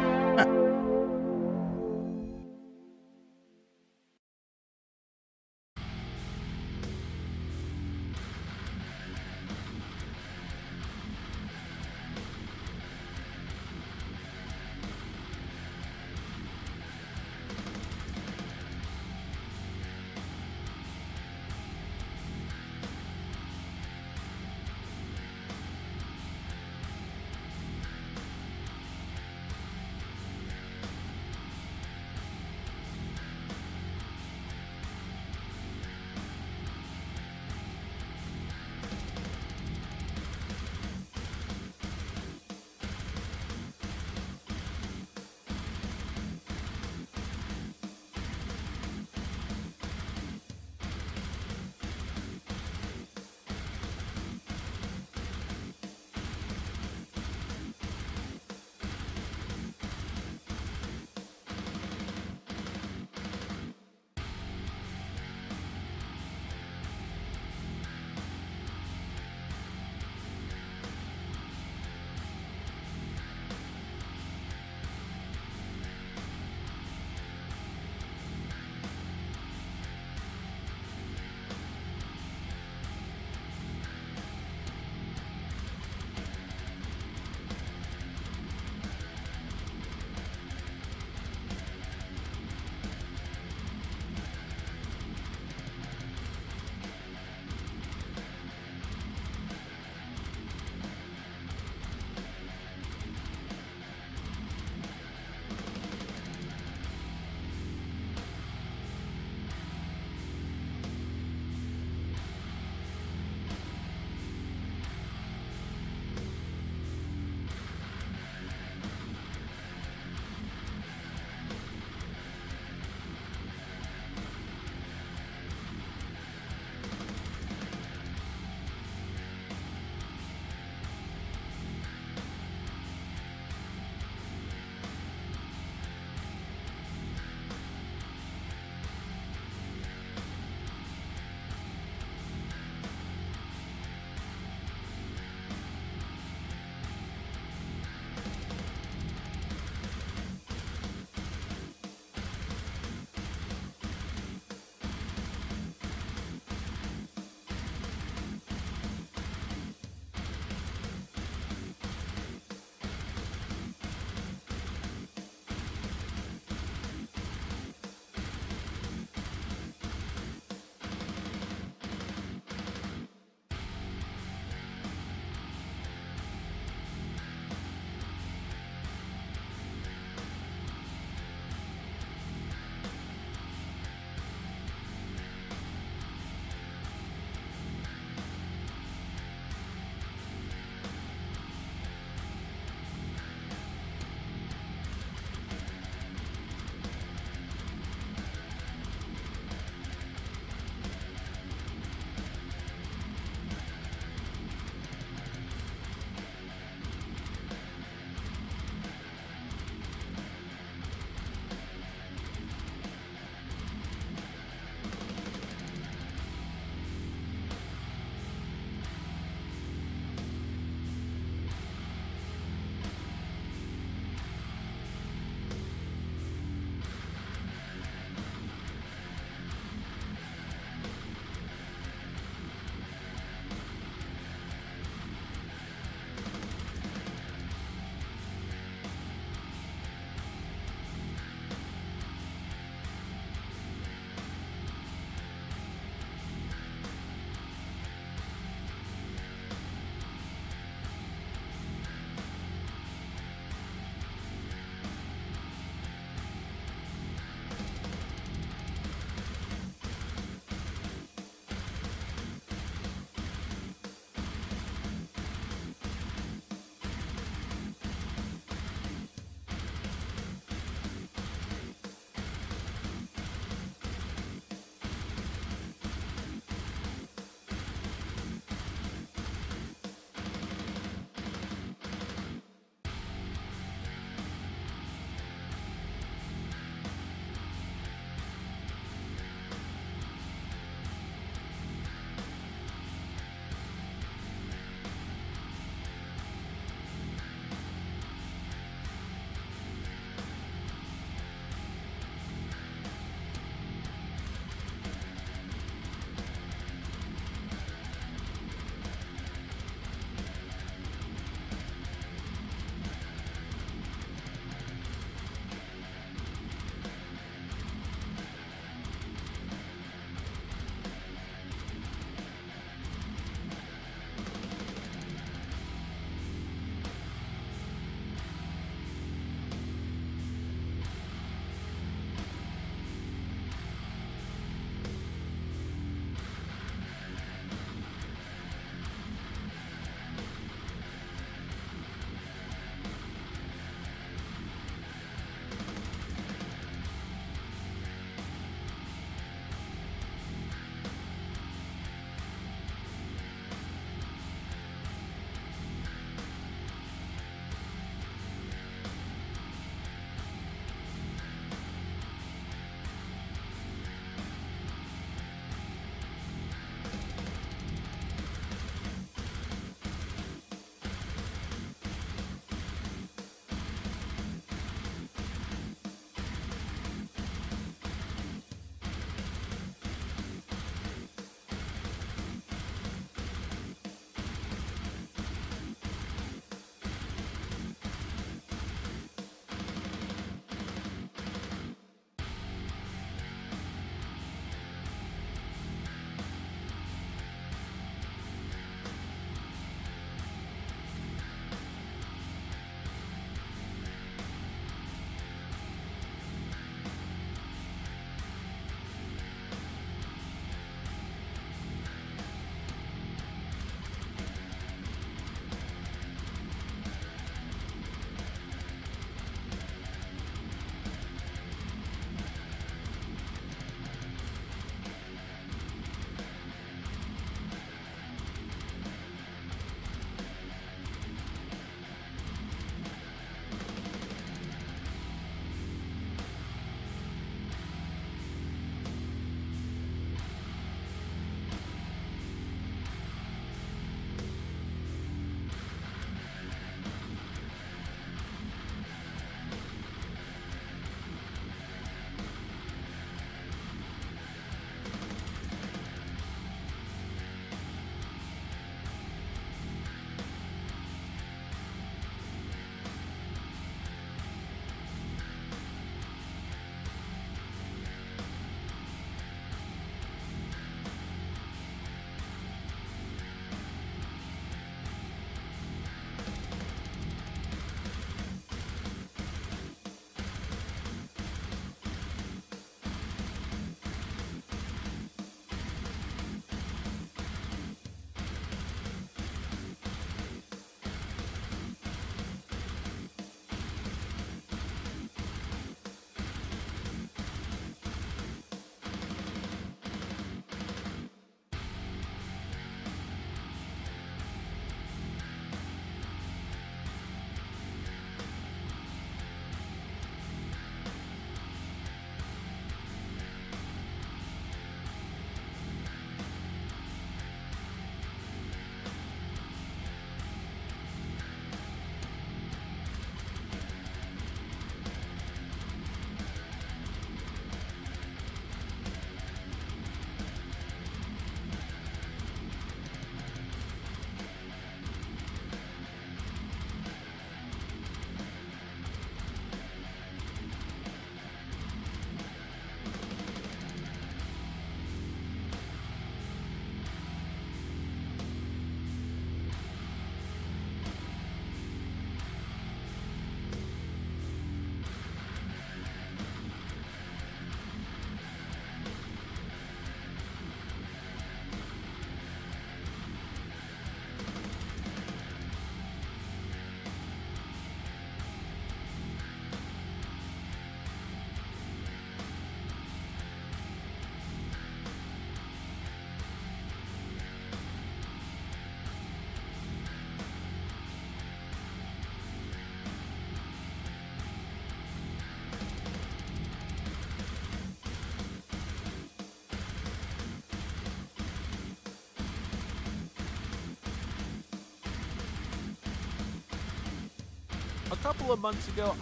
A couple of months ago,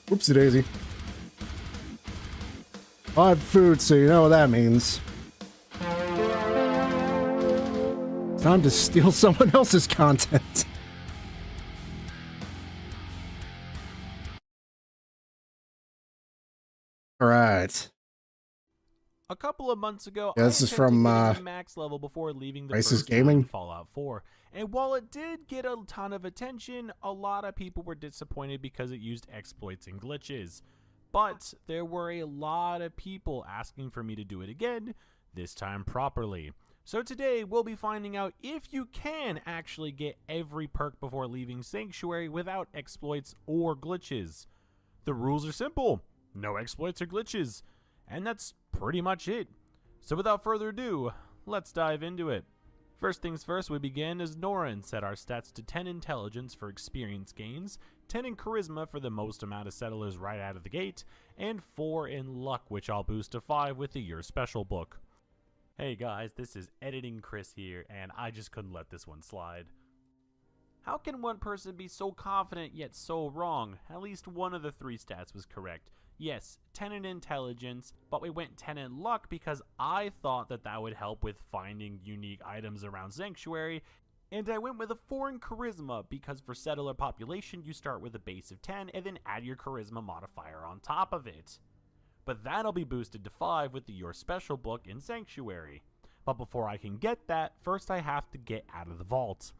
Oopsie daisy. I have food, so you know what that means. Time to steal someone else's content. All right. A couple of months ago, Yeah, this I is from attempted getting the max level before leaving the Rice's first town Gaming. in Fallout 4. And while it did get a ton of attention, a lot of people were disappointed because it used exploits and glitches. But there were a lot of people asking for me to do it again, this time properly. So today, we'll be finding out if you can actually get every perk before leaving Sanctuary without exploits or glitches. The rules are simple. No exploits or glitches. And that's pretty much it. So without further ado, let's dive into it. First things first, we begin as Nora and set our stats to 10 intelligence for experience gains, 10 in charisma for the most amount of settlers right out of the gate, and 4 in luck, which I'll boost to 5 with the Your Special book. Hey guys, this is Editing Chris here, and I just couldn't let this one slide. How can one person be so confident yet so wrong? At least one of the 3 stats was correct. Yes, 10 in intelligence, but we went 10 in luck because I thought that that would help with finding unique items around Sanctuary, and I went with a 4 in charisma because for settler population you start with a base of 10 and then add your charisma modifier on top of it. But that'll be boosted to 5 with the Your Special book in Sanctuary. But before I can get that, first I have to get out of the vault.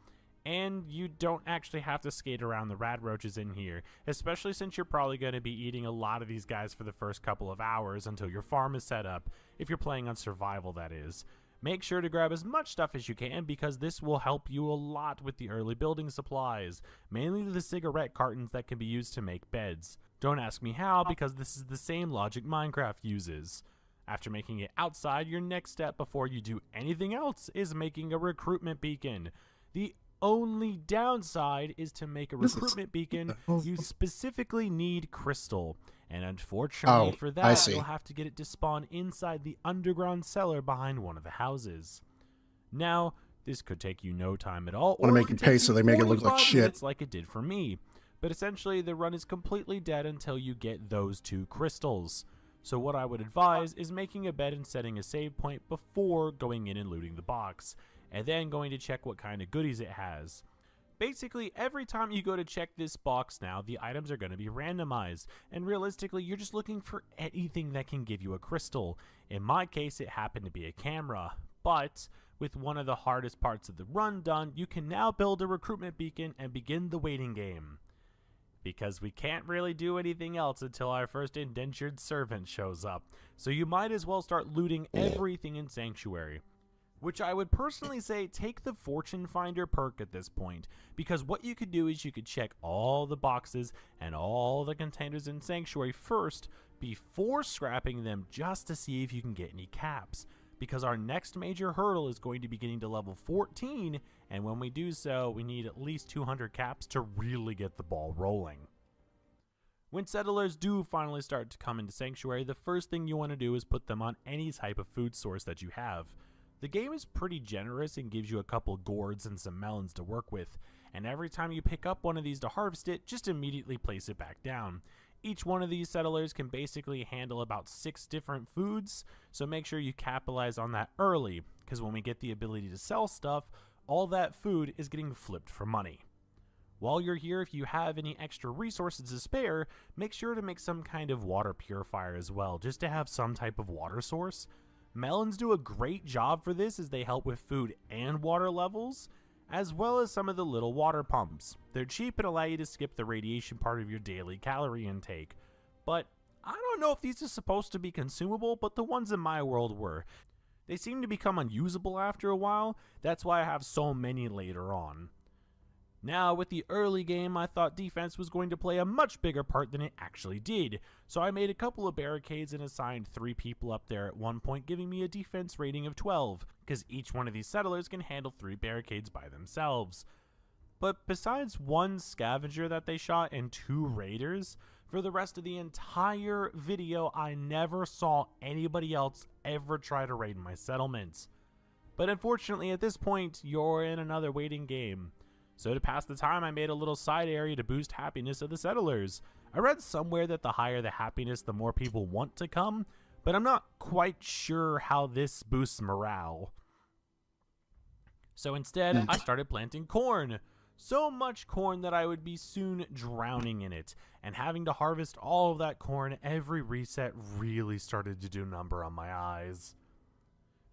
And you don't actually have to skate around the rad roaches in here, especially since you're probably going to be eating a lot of these guys for the first couple of hours until your farm is set up, if you're playing on survival that is. Make sure to grab as much stuff as you can because this will help you a lot with the early building supplies, mainly the cigarette cartons that can be used to make beds. Don't ask me how because this is the same logic Minecraft uses. After making it outside, your next step before you do anything else is making a recruitment beacon. The only downside is to make a recruitment beacon, you specifically need crystal. And unfortunately for that, you'll have to get it to spawn inside the underground cellar behind one of the houses. Now, this could take you no time at all, Want to make it pay so they make it look like shit. Like it did for me. But essentially, the run is completely dead until you get those 2 crystals. So what I would advise is making a bed and setting a save point before going in and looting the box, and then going to check what kind of goodies it has. Basically, every time you go to check this box now, the items are going to be randomized, and realistically, you're just looking for anything that can give you a crystal. In my case, it happened to be a camera, but with one of the hardest parts of the run done, you can now build a recruitment beacon and begin the waiting game. Because we can't really do anything else until our first indentured servant shows up, so you might as well start looting everything in Sanctuary. Which I would personally say take the Fortune Finder perk at this point, because what you could do is you could check all the boxes and all the containers in Sanctuary first before scrapping them just to see if you can get any caps, because our next major hurdle is going to be getting to level 14, and when we do so, we need at least 200 caps to really get the ball rolling. When settlers do finally start to come into Sanctuary, the first thing you want to do is put them on any type of food source that you have. The game is pretty generous and gives you a couple gourds and some melons to work with, and every time you pick up one of these to harvest it, just immediately place it back down. Each one of these settlers can basically handle about 6 different foods, so make sure you capitalize on that early, because when we get the ability to sell stuff, all that food is getting flipped for money. While you're here, if you have any extra resources to spare, make sure to make some kind of water purifier as well, just to have some type of water source. Melons do a great job for this as they help with food and water levels, as well as some of the little water pumps. They're cheap and allow you to skip the radiation part of your daily calorie intake. But I don't know if these are supposed to be consumable, but the ones in my world were. They seem to become unusable after a while, that's why I have so many later on. Now, with the early game, I thought defense was going to play a much bigger part than it actually did, so I made a couple of barricades and assigned 3 people up there at one point, giving me a defense rating of 12, because each one of these settlers can handle 3 barricades by themselves. But besides 1 scavenger that they shot and 2 raiders, for the rest of the entire video, I never saw anybody else ever try to raid my settlements. But unfortunately, at this point, you're in another waiting game. So to pass the time, I made a little side area to boost happiness of the settlers. I read somewhere that the higher the happiness, the more people want to come, but I'm not quite sure how this boosts morale. So instead, I started planting corn. So much corn that I would be soon drowning in it, and having to harvest all of that corn every reset really started to do a number on my eyes.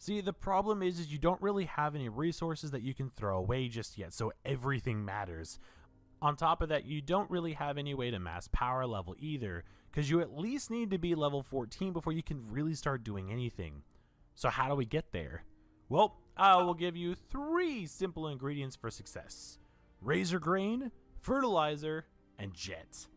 See, the problem is you don't really have any resources that you can throw away just yet, so everything matters. On top of that, you don't really have any way to mass power level either, because you at least need to be level 14 before you can really start doing anything. So how do we get there? Well, I will give you 3 simple ingredients for success: razor grain, fertilizer, and jet.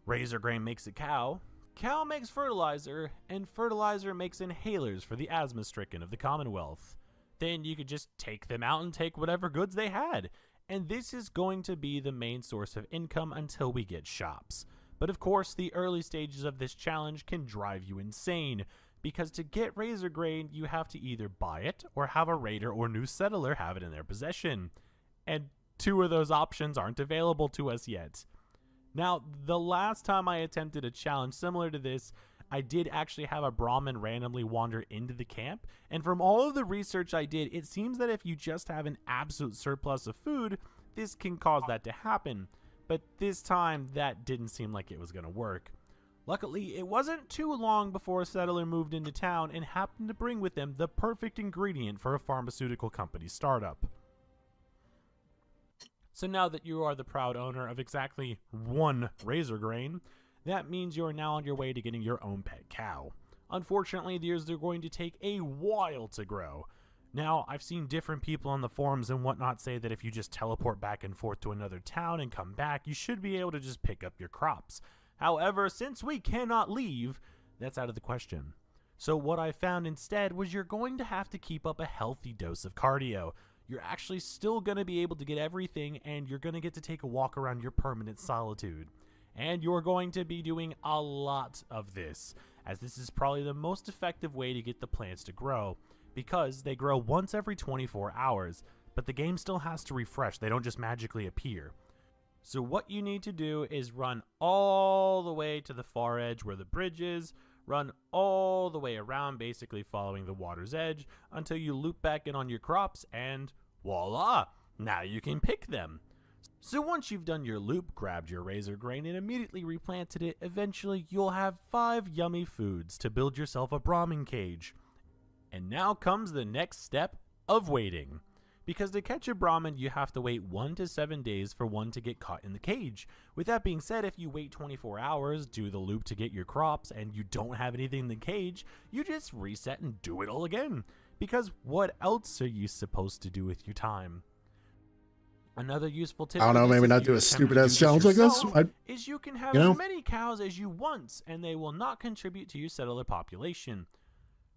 Razor grain makes a cow, cow makes fertilizer, and fertilizer makes inhalers for the asthma-stricken of the Commonwealth. Then you could just take them out and take whatever goods they had, and this is going to be the main source of income until we get shops. But of course, the early stages of this challenge can drive you insane, because to get razor grain, you have to either buy it or have a raider or new settler have it in their possession. And 2 of those options aren't available to us yet. Now, the last time I attempted a challenge similar to this, I did actually have a Brahmin randomly wander into the camp, and from all of the research I did, it seems that if you just have an absolute surplus of food, this can cause that to happen. But this time, that didn't seem like it was going to work. Luckily, it wasn't too long before a settler moved into town and happened to bring with them the perfect ingredient for a pharmaceutical company startup. So now that you are the proud owner of exactly 1 razor grain, that means you are now on your way to getting your own pet cow. Unfortunately, these are going to take a while to grow. Now, I've seen different people on the forums and whatnot say that if you just teleport back and forth to another town and come back, you should be able to just pick up your crops. However, since we cannot leave, that's out of the question. So what I found instead was you're going to have to keep up a healthy dose of cardio. You're actually still going to be able to get everything, and you're going to get to take a walk around your permanent solitude. And you're going to be doing a lot of this, as this is probably the most effective way to get the plants to grow, because they grow once every 24 hours, but the game still has to refresh. They don't just magically appear. So what you need to do is run all the way to the far edge where the bridge is, run all the way around, basically following the water's edge, until you loop back in on your crops, and voila! Now you can pick them. So once you've done your loop, grabbed your razor grain, and immediately replanted it, eventually you'll have 5 yummy foods to build yourself a Brahmin cage. And now comes the next step of waiting. Because to catch a Brahmin, you have to wait 1 to 7 days for one to get caught in the cage. With that being said, if you wait 24 hours, do the loop to get your crops, and you don't have anything in the cage, you just reset and do it all again. Because what else are you supposed to do with your time? Another useful tip, I don't know, maybe not do a stupid ass challenge like this. Is you can have as many cows as you want, and they will not contribute to your settler population.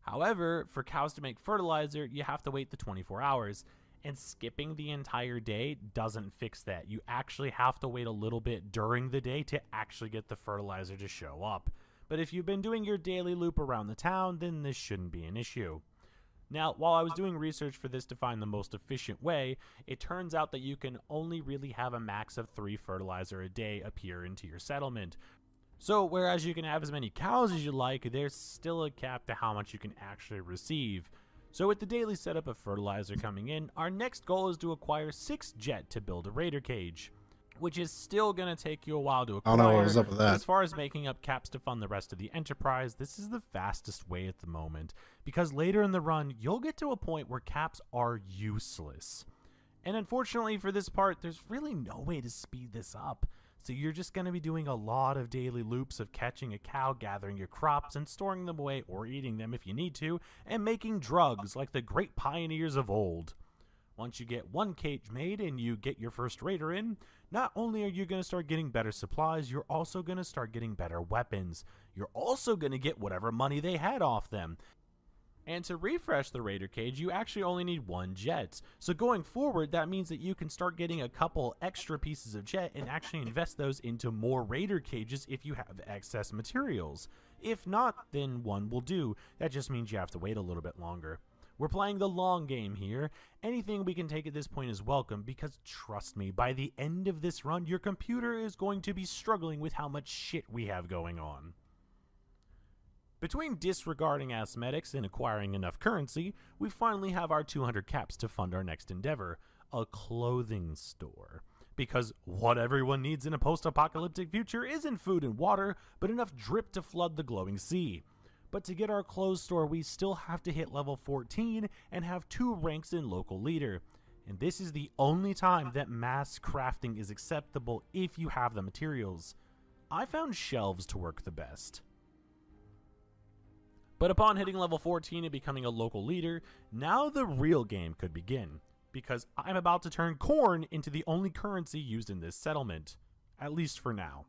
However, for cows to make fertilizer, you have to wait the 24 hours, and skipping the entire day doesn't fix that. You actually have to wait a little bit during the day to actually get the fertilizer to show up. But if you've been doing your daily loop around the town, then this shouldn't be an issue. Now, while I was doing research for this to find the most efficient way, it turns out that you can only really have a max of 3 fertilizer a day appear into your settlement. So, whereas you can have as many cows as you like, there's still a cap to how much you can actually receive. So with the daily setup of fertilizer coming in, our next goal is to acquire 6 jet to build a raider cage, which is still going to take you a while to acquire. I don't know what was up with that. As far as making up caps to fund the rest of the enterprise, this is the fastest way at the moment, because later in the run, you'll get to a point where caps are useless. And unfortunately for this part, there's really no way to speed this up. So you're just going to be doing a lot of daily loops of catching a cow, gathering your crops, and storing them away or eating them if you need to, and making drugs like the great pioneers of old. Once you get 1 cage made and you get your first raider in, not only are you going to start getting better supplies, you're also going to start getting better weapons. You're also going to get whatever money they had off them. And to refresh the raider cage, you actually only need 1 jet. So going forward, that means that you can start getting a couple extra pieces of jet and actually invest those into more raider cages if you have excess materials. If not, then 1 will do. That just means you have to wait a little bit longer. We're playing the long game here. Anything we can take at this point is welcome because trust me, by the end of this run, your computer is going to be struggling with how much shit we have going on. Between disregarding asthmetics and acquiring enough currency, we finally have our 200 caps to fund our next endeavor, a clothing store. Because what everyone needs in a post-apocalyptic future isn't food and water, but enough drip to flood the glowing sea. But to get our clothes store, we still have to hit level 14 and have 2 ranks in local leader. And this is the only time that mass crafting is acceptable if you have the materials. I found shelves to work the best. But upon hitting level 14 and becoming a local leader, now the real game could begin. Because I'm about to turn corn into the only currency used in this settlement. At least for now.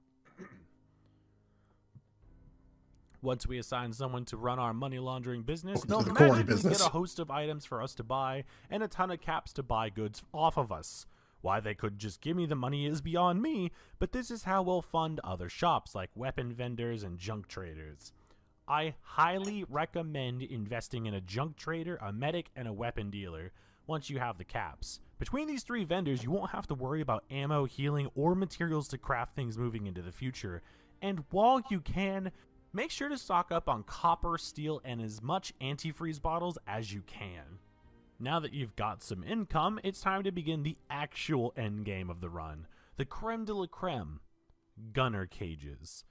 Once we assign someone to run our money laundering business, they'll magically get a host of items for us to buy and a ton of caps to buy goods off of us. Why they could just give me the money is beyond me, but this is how we'll fund other shops like weapon vendors and junk traders. I highly recommend investing in a junk trader, a medic, and a weapon dealer once you have the caps. Between these 3 vendors, you won't have to worry about ammo, healing, or materials to craft things moving into the future. And while you can, make sure to stock up on copper, steel, and as much antifreeze bottles as you can. Now that you've got some income, it's time to begin the actual endgame of the run. The creme de la creme. Gunner cages.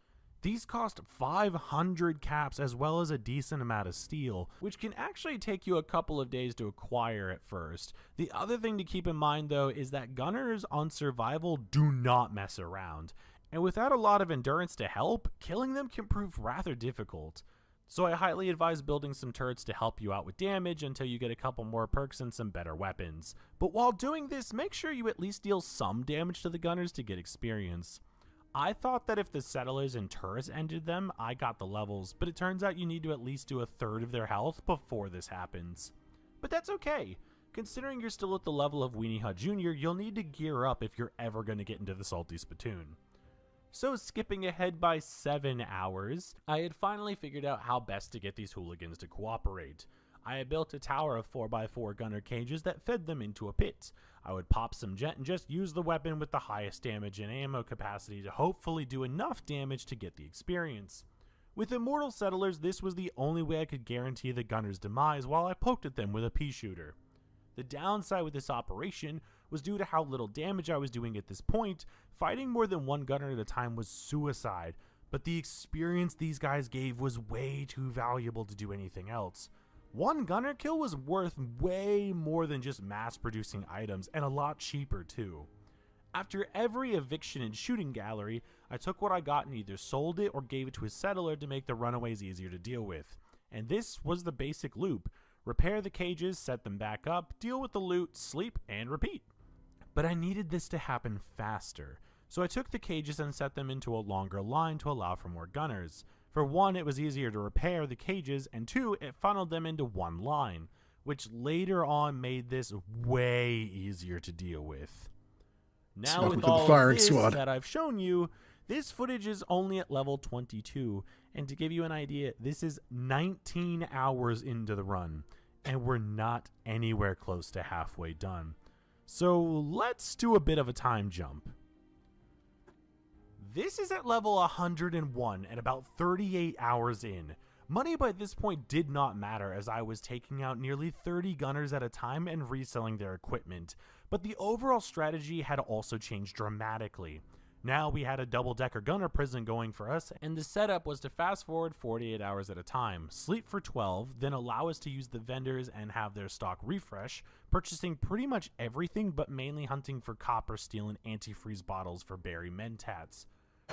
These cost 500 caps as well as a decent amount of steel, which can actually take you a couple of days to acquire at first. The other thing to keep in mind though is that gunners on survival do not mess around. And without a lot of endurance to help, killing them can prove rather difficult. So I highly advise building some turrets to help you out with damage until you get a couple more perks and some better weapons. But while doing this, make sure you at least deal some damage to the gunners to get experience. I thought that if the settlers and turrets ended them, I got the levels, but it turns out you need to at least do a third of their health before this happens. But that's okay. Considering you're still at the level of Weenie Hut Jr., you'll need to gear up if you're ever going to get into the Salty Spittoon. So skipping ahead by 7 hours, I had finally figured out how best to get these hooligans to cooperate. I had built a tower of 4x4 gunner cages that fed them into a pit. I would pop some jet and just use the weapon with the highest damage and ammo capacity to hopefully do enough damage to get the experience. With Immortal Settlers, this was the only way I could guarantee the gunner's demise while I poked at them with a pea shooter. The downside with this operation was due to how little damage I was doing at this point. Fighting more than one gunner at a time was suicide, but the experience these guys gave was way too valuable to do anything else. One gunner kill was worth way more than just mass producing items, and a lot cheaper too. After every eviction and shooting gallery, I took what I got and either sold it or gave it to a settler to make the runaways easier to deal with. And this was the basic loop. Repair the cages, set them back up, deal with the loot, sleep, and repeat. But I needed this to happen faster, so I took the cages and set them into a longer line to allow for more gunners. For one, it was easier to repair the cages, and 2, it funneled them into one line, which later on made this way easier to deal with. Now with all of this that I've shown you, this footage is only at level 22, and to give you an idea, this is 19 hours into the run, and we're not anywhere close to halfway done. So let's do a bit of a time jump. This is at level 101 and about 38 hours in. Money by this point did not matter as I was taking out nearly 30 gunners at a time and reselling their equipment, but the overall strategy had also changed dramatically. Now we had a double-decker gunner prison going for us, and the setup was to fast forward 48 hours at a time, sleep for 12, then allow us to use the vendors and have their stock refresh, purchasing pretty much everything but mainly hunting for copper, steel, and antifreeze bottles for berry mentats.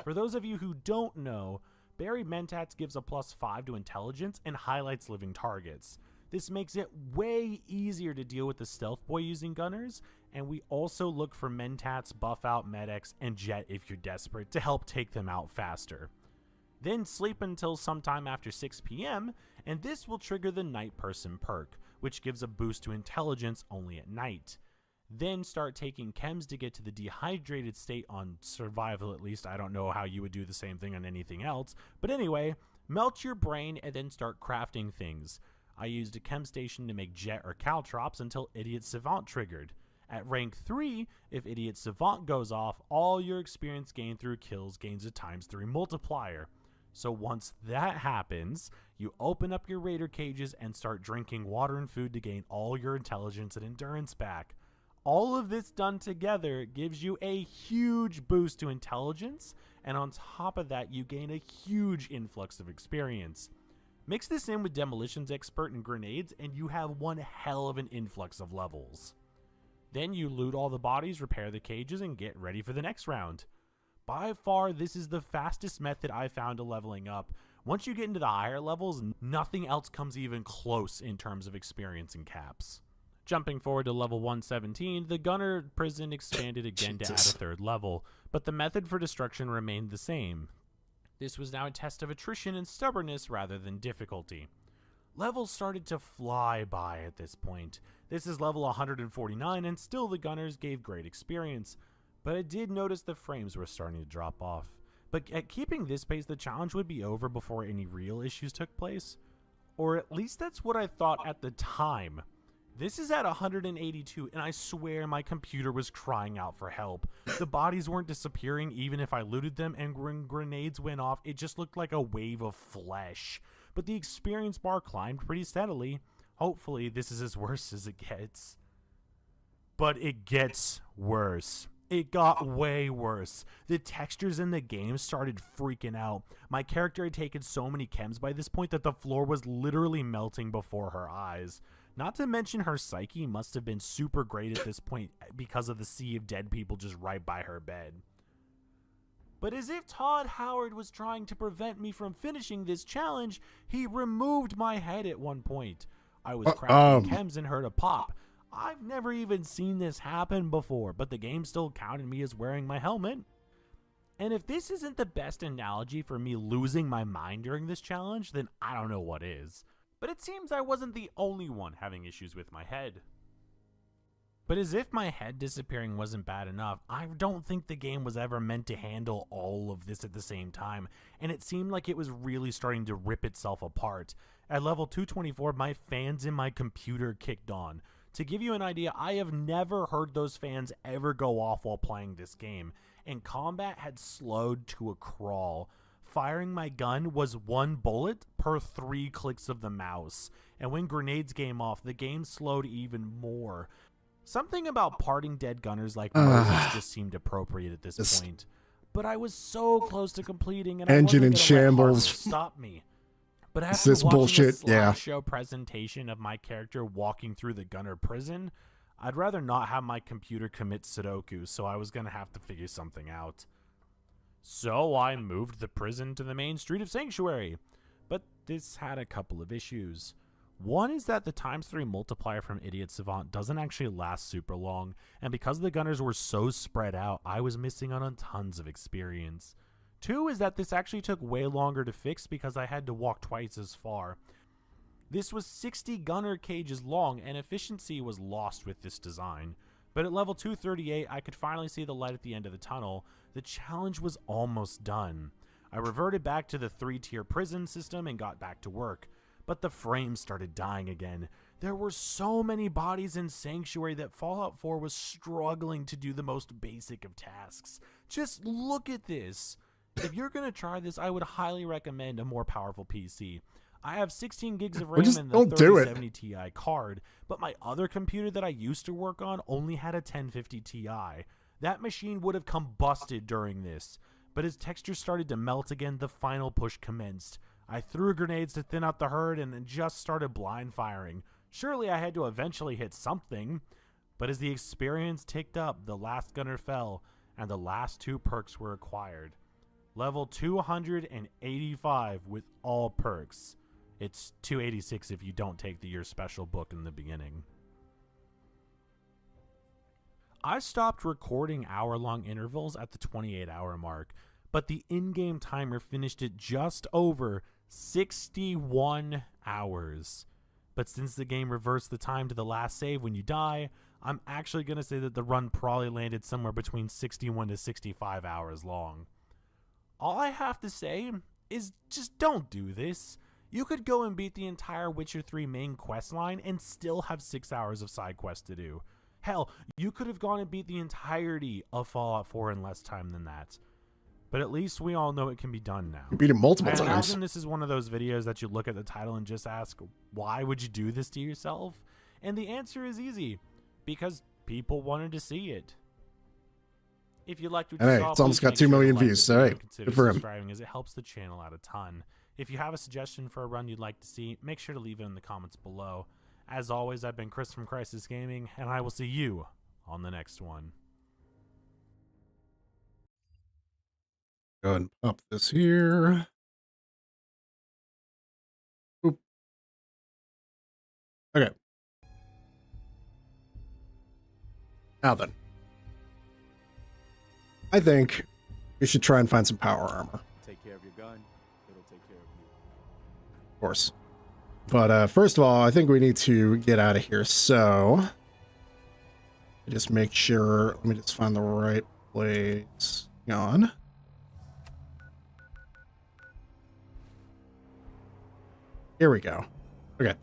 For those of you who don't know, Berry Mentats gives a +5 to intelligence and highlights living targets. This makes it way easier to deal with the stealth boy using gunners, and we also look for Mentats, buff out medics, and jet if you're desperate to help take them out faster. Then sleep until sometime after 6 PM, and this will trigger the Night Person perk, which gives a boost to intelligence only at night. Then start taking chems to get to the dehydrated state on survival at least. I don't know how you would do the same thing on anything else. But anyway, melt your brain and then start crafting things. I used a chem station to make jet or caltrops until Idiot Savant triggered. At rank 3, if Idiot Savant goes off, all your experience gained through kills gains a ×3 multiplier. So once that happens, you open up your raider cages and start drinking water and food to gain all your intelligence and endurance back. All of this done together gives you a huge boost to intelligence, and on top of that, you gain a huge influx of experience. Mix this in with Demolitions Expert and grenades, and you have one hell of an influx of levels. Then you loot all the bodies, repair the cages, and get ready for the next round. By far, this is the fastest method I found to leveling up. Once you get into the higher levels, nothing else comes even close in terms of experience and caps. Jumping forward to level 117, the Gunner prison expanded again to add a 3rd level, but the method for destruction remained the same. This was now a test of attrition and stubbornness rather than difficulty. Levels started to fly by at this point. This is level 149, and still the Gunners gave great experience, but I did notice the frames were starting to drop off. But at keeping this pace, the challenge would be over before any real issues took place. Or at least that's what I thought at the time. This is at 182, and I swear my computer was crying out for help. The bodies weren't disappearing even if I looted them, and when grenades went off, it just looked like a wave of flesh. But the experience bar climbed pretty steadily. Hopefully this is as worse as it gets. But it gets worse. It got way worse. The textures in the game started freaking out. My character had taken so many chems by this point that the floor was literally melting before her eyes. Not to mention her psyche must have been super great at this point because of the sea of dead people just right by her bed. But as if Todd Howard was trying to prevent me from finishing this challenge, he removed my head at one point. I was crafting chems and heard a pop. I've never even seen this happen before, but the game still counted me as wearing my helmet. And if this isn't the best analogy for me losing my mind during this challenge, then I don't know what is. But it seems I wasn't the only one having issues with my head. But as if my head disappearing wasn't bad enough, I don't think the game was ever meant to handle all of this at the same time, and it seemed like it was really starting to rip itself apart. At level 224, my fans in my computer kicked on. To give you an idea, I have never heard those fans ever go off while playing this game, and combat had slowed to a crawl. Firing my gun was 1 bullet per 3 clicks of the mouse, and when grenades came off, the game slowed even more. Something about parting dead gunners like Moses just seemed appropriate at this point. But I was so close to completing, and Engine in I wasn't gonna let shambles. hardness stop me. But This after is watching bullshit, a yeah. slideshow presentation of my character walking through the Gunner prison, I'd rather not have my computer commit Sudoku, so I was gonna have to figure something out. So I moved the prison to the main street of Sanctuary, but this had a couple of issues. One is that the ×3 multiplier from Idiot Savant doesn't actually last super long, and because the Gunners were so spread out, I was missing out on tons of experience. 2 is that this actually took way longer to fix because I had to walk twice as far. This was 60 Gunner cages long, and efficiency was lost with this design. But at level 238, I could finally see the light at the end of the tunnel. The challenge was almost done. I reverted back to the 3-tier prison system and got back to work. But the frames started dying again. There were so many bodies in Sanctuary that Fallout 4 was struggling to do the most basic of tasks. Just look at this. If you're going to try this, I would highly recommend a more powerful PC. I have 16 gigs of RAM and the 3070 Ti card, but my other computer that I used to work on only had a 1050 Ti. That machine would have combusted during this. But as textures started to melt again, the final push commenced. I threw grenades to thin out the herd and then just started blind firing. Surely I had to eventually hit something. But as the experience ticked up, the last gunner fell, and the last 2 perks were acquired. Level 285 with all perks. It's 286 if you don't take the Year Special book in the beginning. I stopped recording hour-long intervals at the 28-hour mark, but the in-game timer finished at just over 61 hours. But since the game reversed the time to the last save when you die, I'm actually going to say that the run probably landed somewhere between 61 to 65 hours long. All I have to say is just don't do this. You could go and beat the entire Witcher 3 main quest line and still have 6 hours of side quests to do. Hell, you could have gone and beat the entirety of Fallout 4 in less time than that. But at least we all know it can be done now. You beat it multiple I times. imagine this is one of those videos that you look at the title and just ask, why would you do this to yourself? And the answer is easy. Because people wanted to see it. If you liked what you Hey, saw, it's almost please got make 2 sure to million like the views, video so and hey, consider good for him. subscribing, as it helps the channel out a ton. If you have a suggestion for a run you'd like to see, make sure to leave it in the comments below. As always, I've been Chris from Crisis Gaming, and I will see you on the next one. Go ahead and pop this here. Oop. Okay. Now then. I think we should try and find some power armor. Take care of your gun, it'll take care of you. Of course. But first of all, I think we need to get out of here. So just make sure, let me just find the right place. Hang on. Here we go. Okay.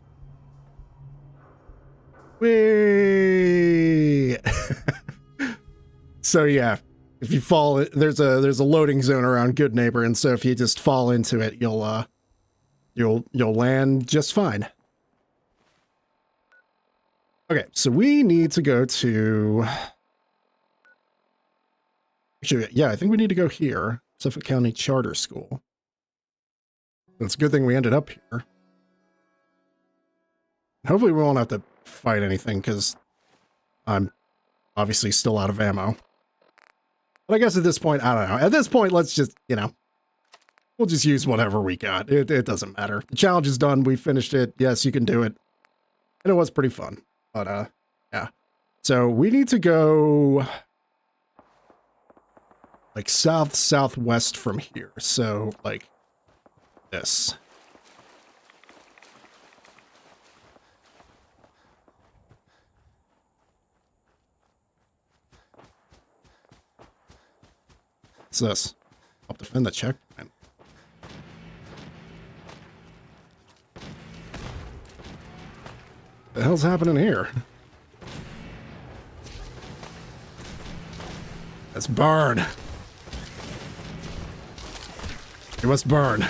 Whee! So yeah, if you fall, there's a loading zone around Good Neighbor, and so if you just fall into it, you'll land just fine. Okay, so we need to go to. Actually, yeah, I think we need to go here, Suffolk County Charter School. It's a good thing we ended up here. Hopefully we won't have to fight anything, because I'm obviously still out of ammo. But I guess at this point, I don't know. At this point, let's just, we'll just use whatever we got. It doesn't matter. The challenge is done. We finished it. Yes, you can do it. And it was pretty fun. But, yeah. So we need to go like southwest from here. So, like this. What's this? Help defend the checkpoint. The hell's happening here? Let's burn. You must burn.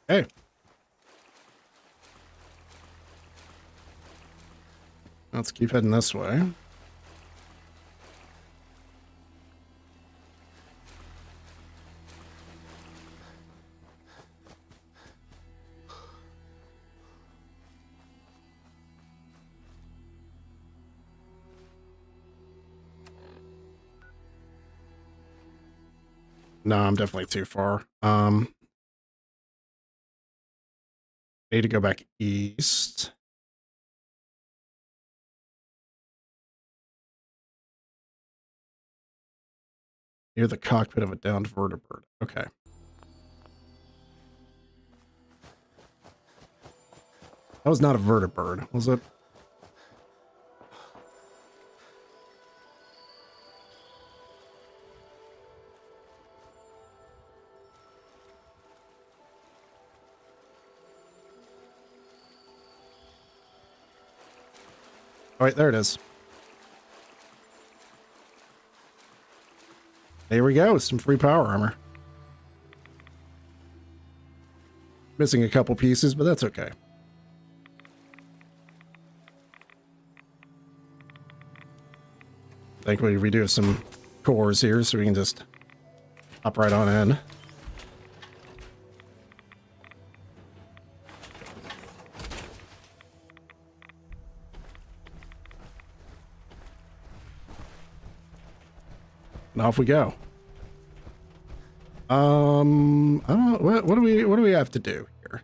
Hey. Let's keep heading this way. No, I'm definitely too far. Need to go back east. Near the cockpit of a downed vertebrate. Okay. That was not a vertebrate, was it? All right, there it is. There we go, some free power armor. Missing a couple pieces, but that's okay. Thankfully, we do have some cores here, so we can just hop right on in. And off we go. I don't know, what do we have to do here?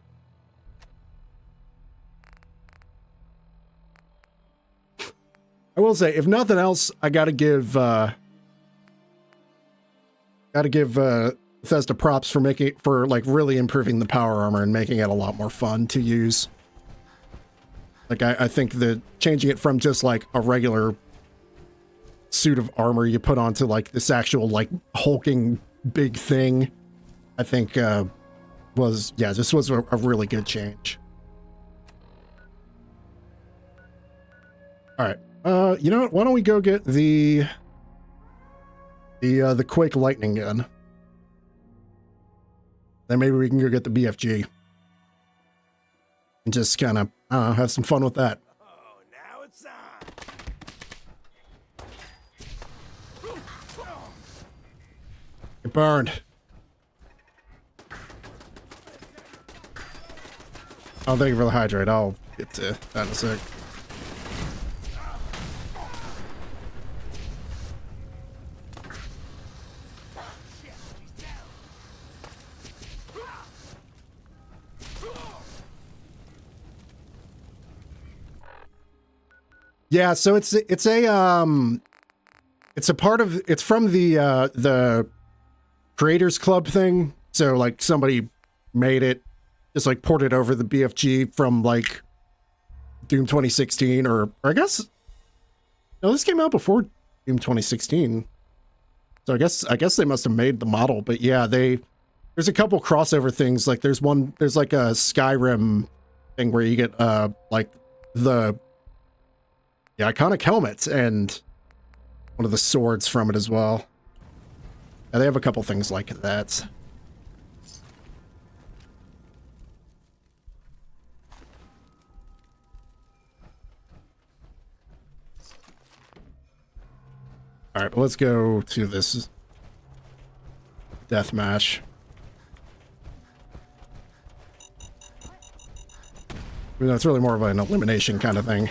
I will say, if nothing else, I gotta give Bethesda props for like really improving the power armor and making it a lot more fun to use. Like I think that changing it from just like a regular suit of armor you put onto like this actual like hulking big thing, I think this was a really good change. All right, you know what? Why don't we go get the Quake lightning gun? Then maybe we can go get the BFG and just kind of have some fun with that. Oh, now it's on. Get burned. Oh, thank you for the hydrate. I'll get to that in a sec. Yeah, so it's from the Creators Club thing. So like somebody made it, just like ported over the BFG from like Doom 2016, or I guess no, this came out before Doom 2016. So I guess they must have made the model, but yeah, there's a couple crossover things. Like there's like a Skyrim thing where you get like the iconic helmet and one of the swords from it as well. Yeah, they have a couple things like that. All right, let's go to this deathmatch. Even though it's really more of an elimination kind of thing.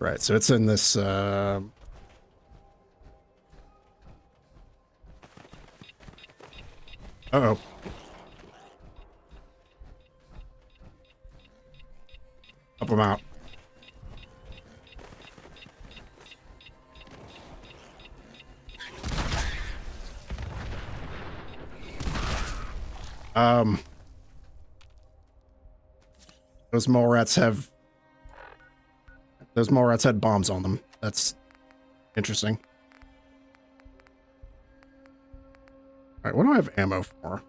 Right, so it's in this, uh-oh. Help him out. Those mole rats had bombs on them. That's interesting. All right, what do I have ammo for?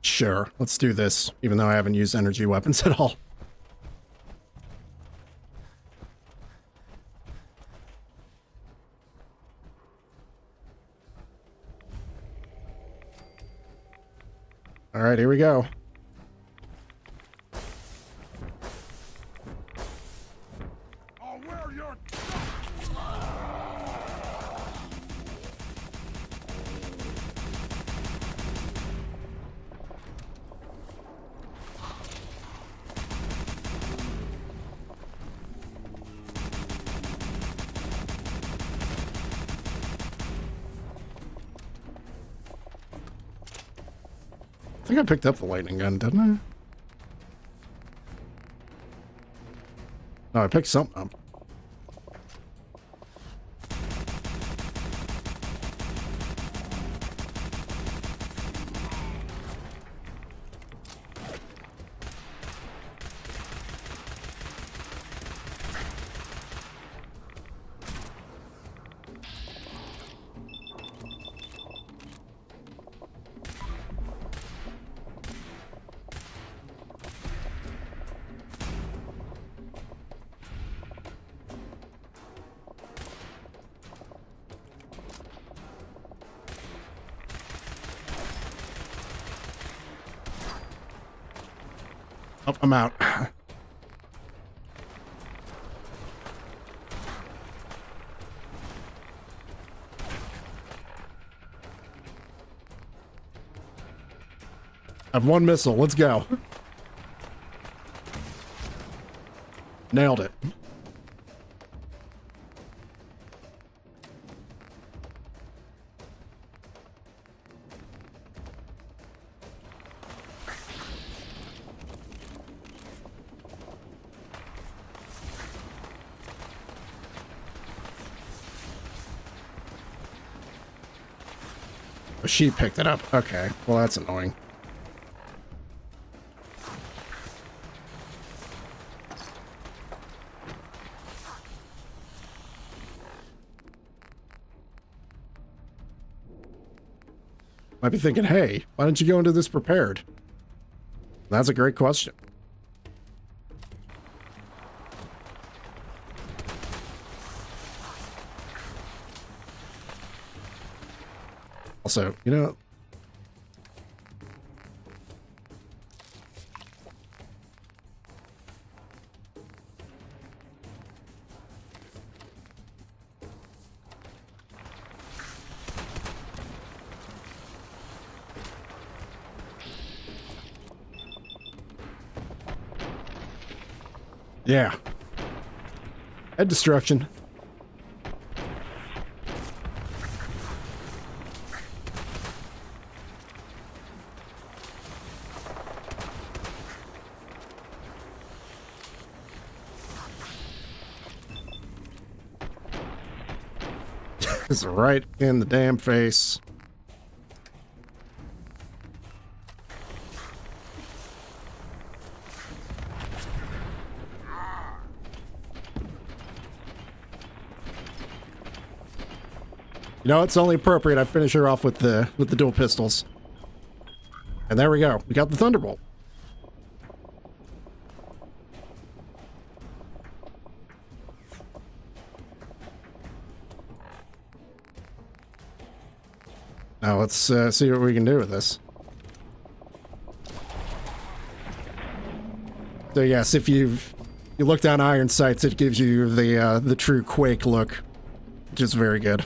Sure, let's do this, even though I haven't used energy weapons at all. All right, here we go. I think I picked up the lightning gun, didn't I? No, I picked something up. Oh, I'm out. I have one missile. Let's go. Nailed it. She picked it up. Okay, well that's annoying. Might be thinking, hey, why don't you go into this prepared? That's a great question. Also, you know, yeah. Head destruction. It's right in the damn face. You know, it's only appropriate I finish her off with the dual pistols. And there we go. We got the Thunderbolt. Now let's see what we can do with this. So yes, if you look down iron sights, it gives you the true Quake look, which is very good.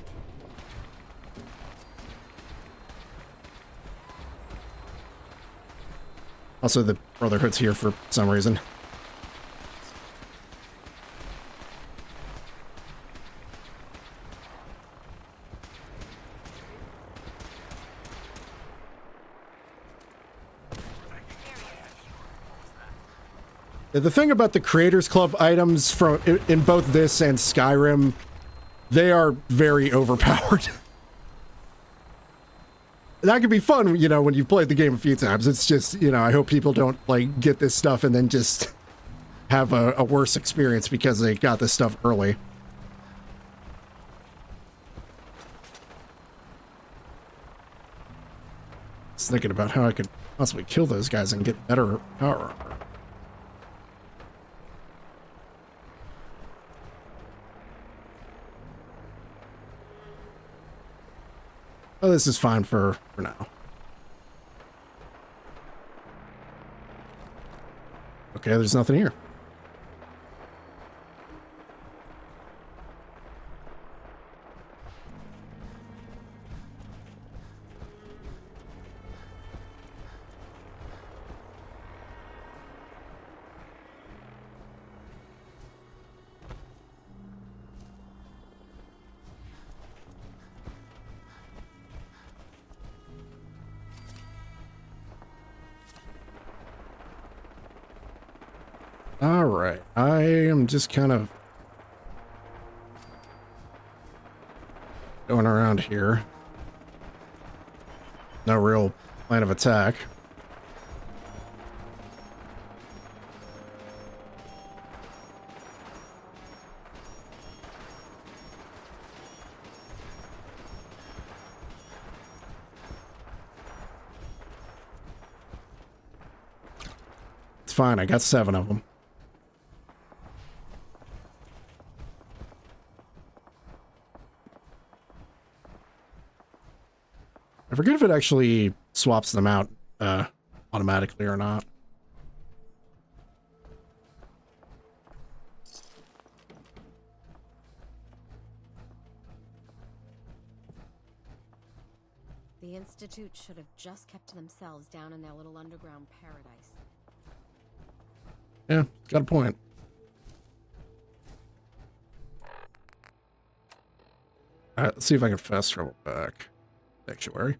Also, the Brotherhood's here for some reason. The thing about the Creators Club items from in both this and Skyrim, they are very overpowered. That could be fun, you know, when you've played the game a few times. It's just, you know, I hope people don't, like, get this stuff and then just have a worse experience because they got this stuff early. Just thinking about how I could possibly kill those guys and get better power armor. Oh, this is fine for now. Okay, there's nothing here. All right, I am just kind of going around here. No real plan of attack. It's fine, I got 7 of them. I forget if it actually swaps them out automatically or not. The Institute should have just kept to themselves down in their little underground paradise. Yeah, got a point. Alright, let's see if I can fast travel back. Sanctuary.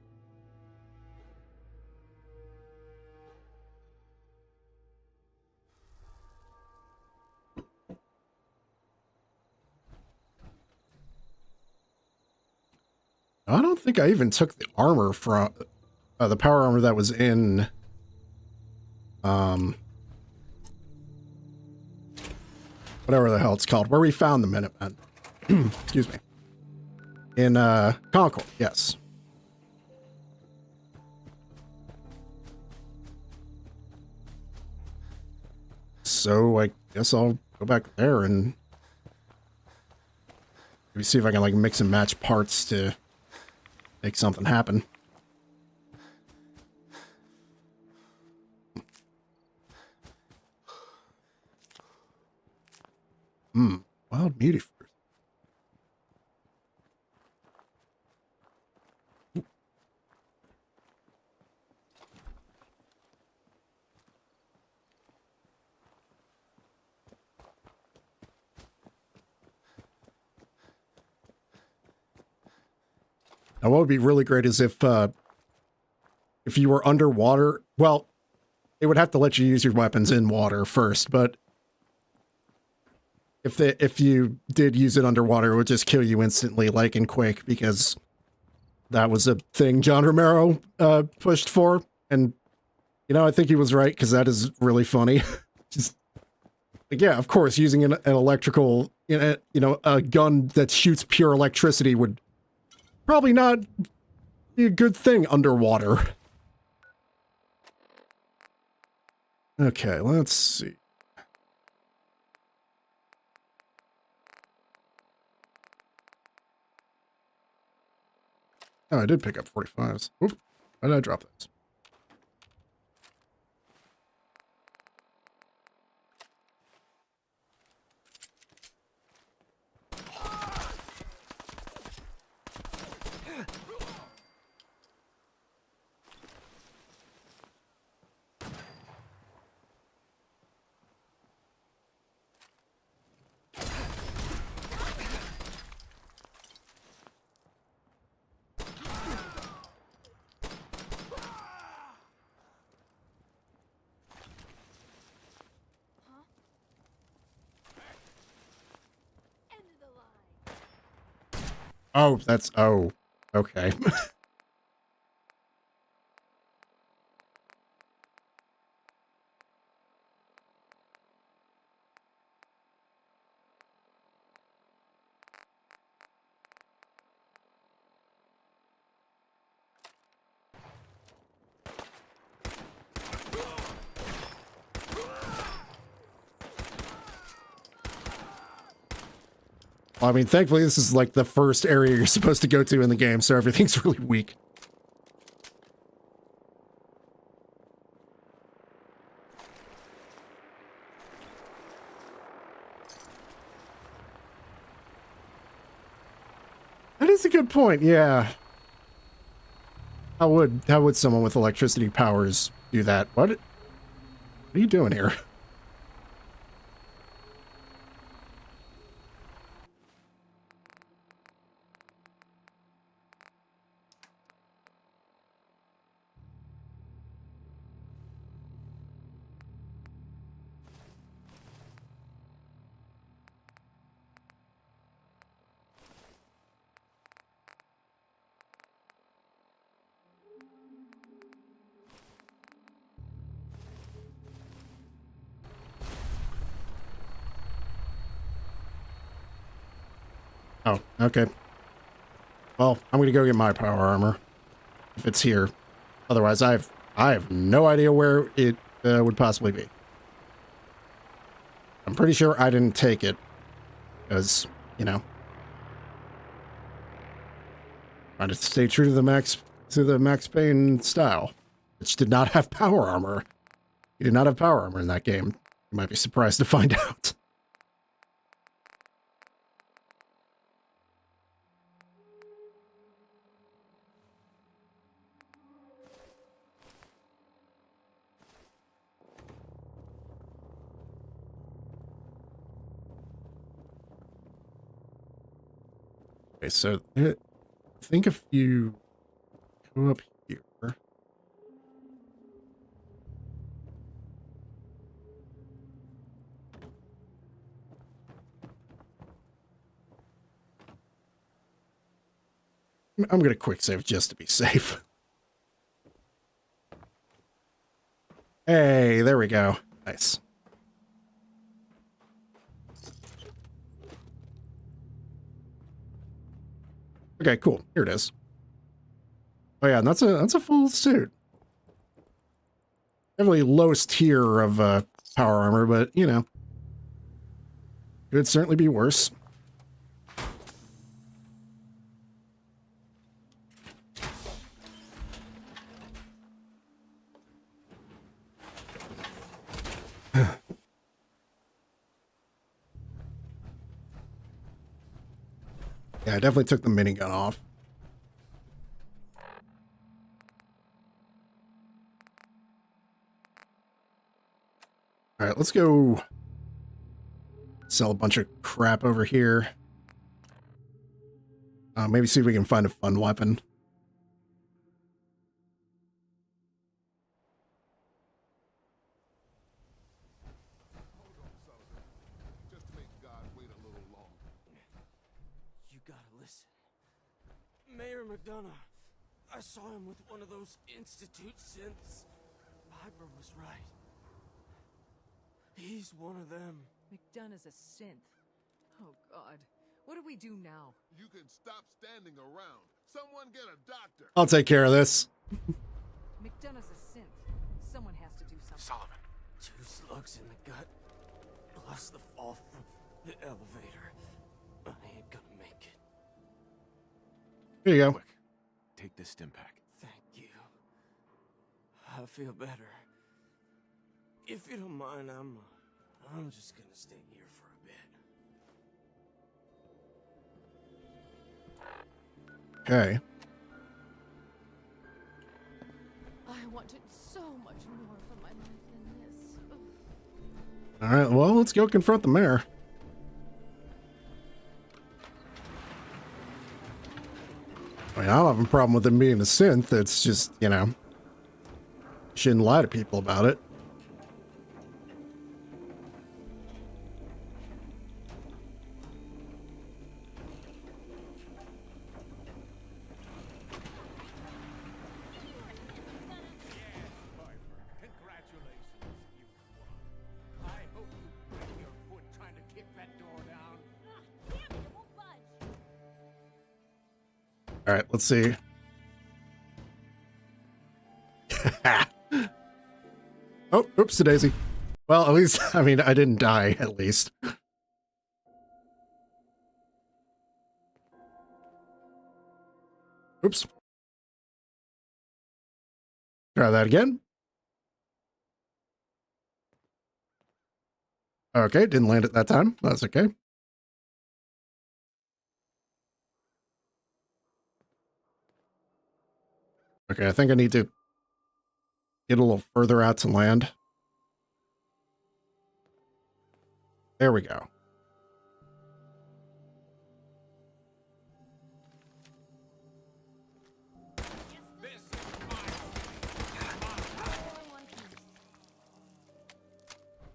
I don't think I even took the armor from the power armor that was in whatever the hell it's called, where we found the Minutemen. Excuse me. In Concord, yes. So I guess I'll go back there and maybe see if I can like mix and match parts to make something happen. Wild beauty fruit. Now, what would be really great is if you were underwater. Well, it would have to let you use your weapons in water first, but if you did use it underwater, it would just kill you instantly, like in Quake, because that was a thing John Romero pushed for, and you know I think he was right because that is really funny. Just like, yeah, of course, using an electrical, you know, a gun that shoots pure electricity would probably not be a good thing underwater. Okay, let's see. Oh, I did pick up 45s. Oop, why did I drop those? Oh, that's, oh, okay. Well, I mean, thankfully, this is like the first area you're supposed to go to in the game, so everything's really weak. That is a good point, yeah. How would someone with electricity powers do that? What are you doing here? Oh, okay. Well, I'm gonna go get my power armor if it's here. Otherwise, I have no idea where it would possibly be. I'm pretty sure I didn't take it because, you know, trying to stay true to the Max Payne style, which did not have power armor. He did not have power armor in that game. You might be surprised to find out. Okay, so I think if you go up here. I'm going to quick save just to be safe. Hey, there we go. Nice. Okay, cool. Here it is. Oh yeah, and that's a full suit. Definitely lowest tier of power armor, but you know, could certainly be worse. Yeah, I definitely took the minigun off. All right, let's go sell a bunch of crap over here. Maybe see if we can find a fun weapon. You gotta listen. Mayor McDonough, I saw him with one of those Institute synths. Piper was right. He's one of them. McDonough's a synth. Oh, God. What do we do now? You can stop standing around. Someone get a doctor. I'll take care of this. McDonough's a synth. Someone has to do something. Sullivan. 2 slugs in the gut, plus the fall from the elevator. I ain't gonna make it. Here you go. Quick, take this stim pack. Thank you. I feel better. If you don't mind, I'm just gonna stay here for a bit. Okay. I wanted so much more from my life than this. Ugh. All right, well, let's go confront the mayor. I mean, I don't have a problem with him being a synth. It's just, you know, shouldn't lie to people about it. All right, let's see. Oh, oops, daisy. Well, at least, I mean, I didn't die, at least. Oops. Try that again. Okay, didn't land it that time. That's okay. Okay, I think I need to get a little further out to land. There we go.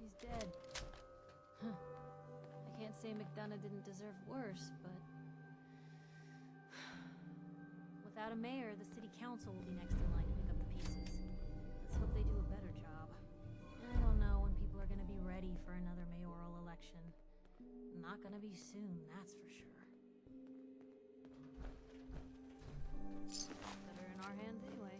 He's dead. Huh. I can't say McDonough didn't deserve worse, but without a mayor, the city council will be next in line to pick up the pieces. Let's hope they do a better job. I don't know when people are going to be ready for another mayoral election. Not going to be soon, that's for sure. Better in our hands anyway.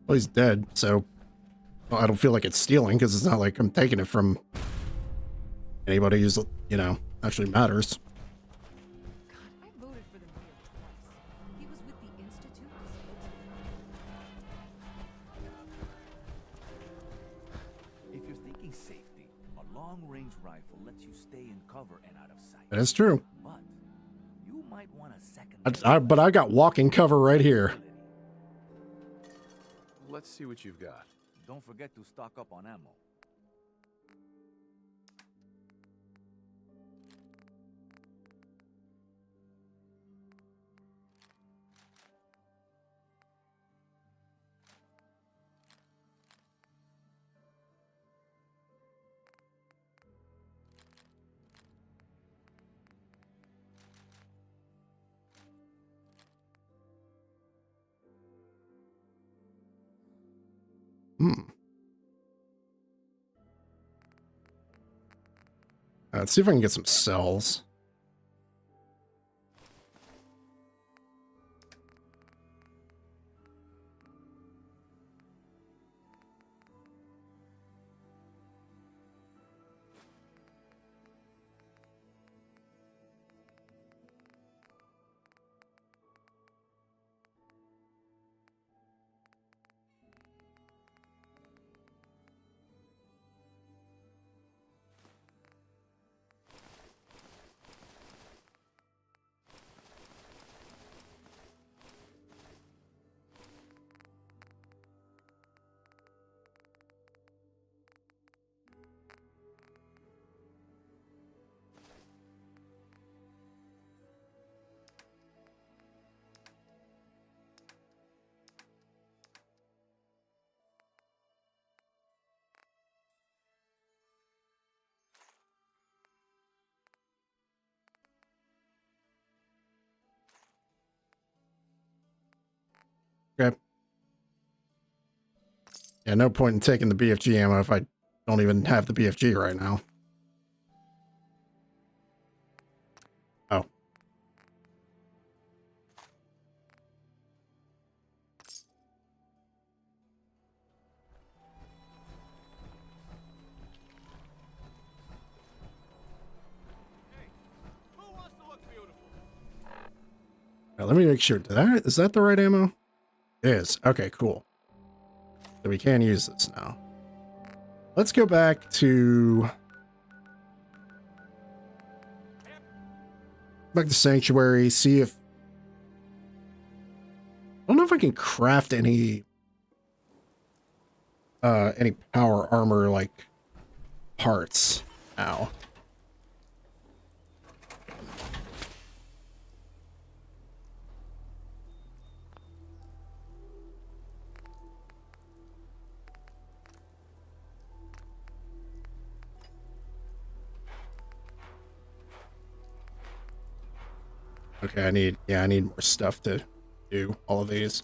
Well, he's dead, so well, I don't feel like it's stealing because it's not like I'm taking it from anybody who's, you know, actually matters. God, I voted for the mayor twice. He was with the Institute. If you're thinking safety, a long-range rifle lets you stay in cover and out of sight. That is true. But you might want a second. But I got walking cover right here. Let's see what you've got. Don't forget to stock up on ammo. Let's see if I can get some cells. Okay. Yeah, no point in taking the BFG ammo if I don't even have the BFG right now. Oh. Now, let me make sure. Is that the right ammo? It is. Okay, cool. So we can use this now. Let's go back to Sanctuary, see if I don't know if I can craft any power armor like parts now. Okay, I need more stuff to do all of these.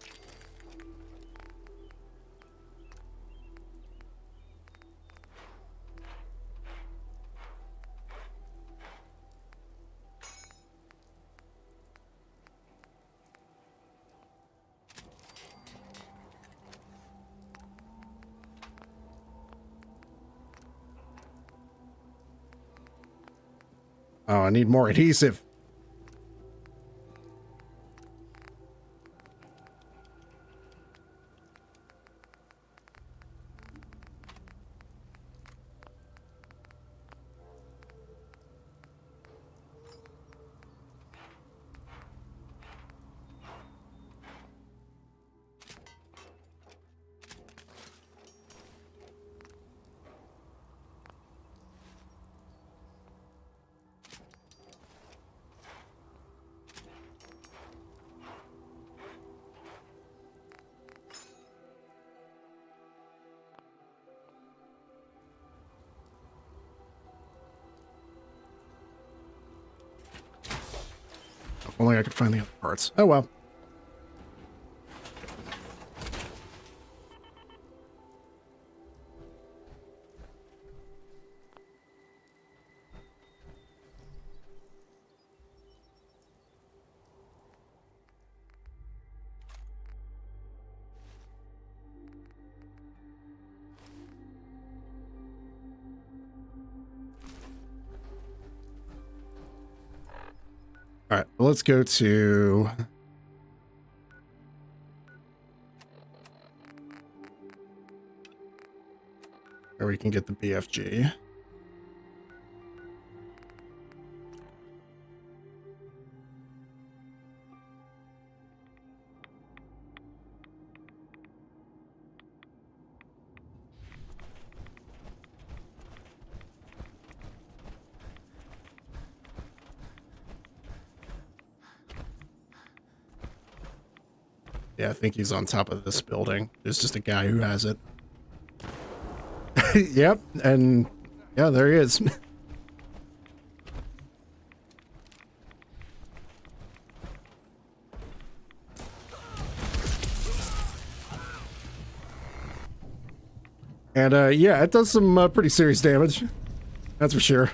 Oh, I need more adhesive. If only I could find the other parts. Oh well. All right, well, let's go to where we can get the BFG. Yeah, I think he's on top of this building. There's just a guy who has it. Yep, and yeah, there he is. And yeah, it does some pretty serious damage. That's for sure.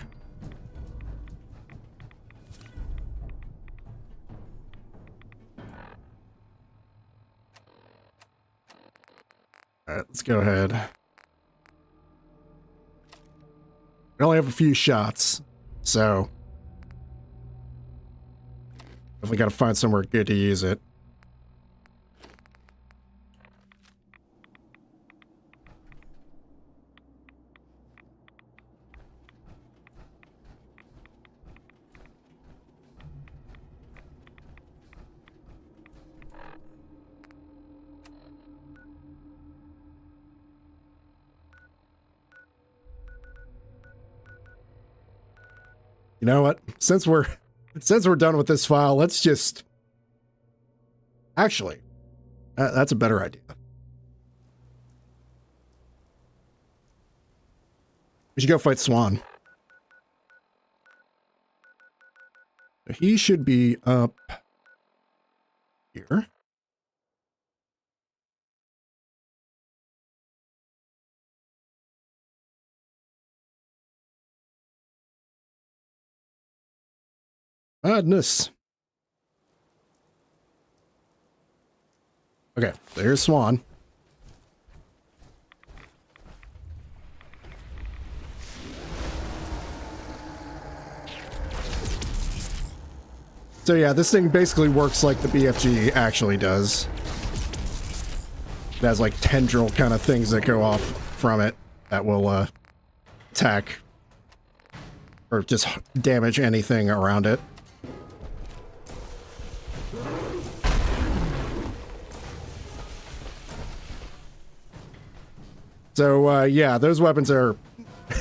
Alright, let's go ahead. We only have a few shots, so definitely gotta find somewhere good to use it. You know what? Since we're done with this file, let's just actually that's a better idea. We should go fight Swan. He should be up here. Madness. Okay, there's Swan. So yeah, this thing basically works like the BFG actually does. It has like tendril kind of things that go off from it that will attack or just damage anything around it. So yeah, those weapons are a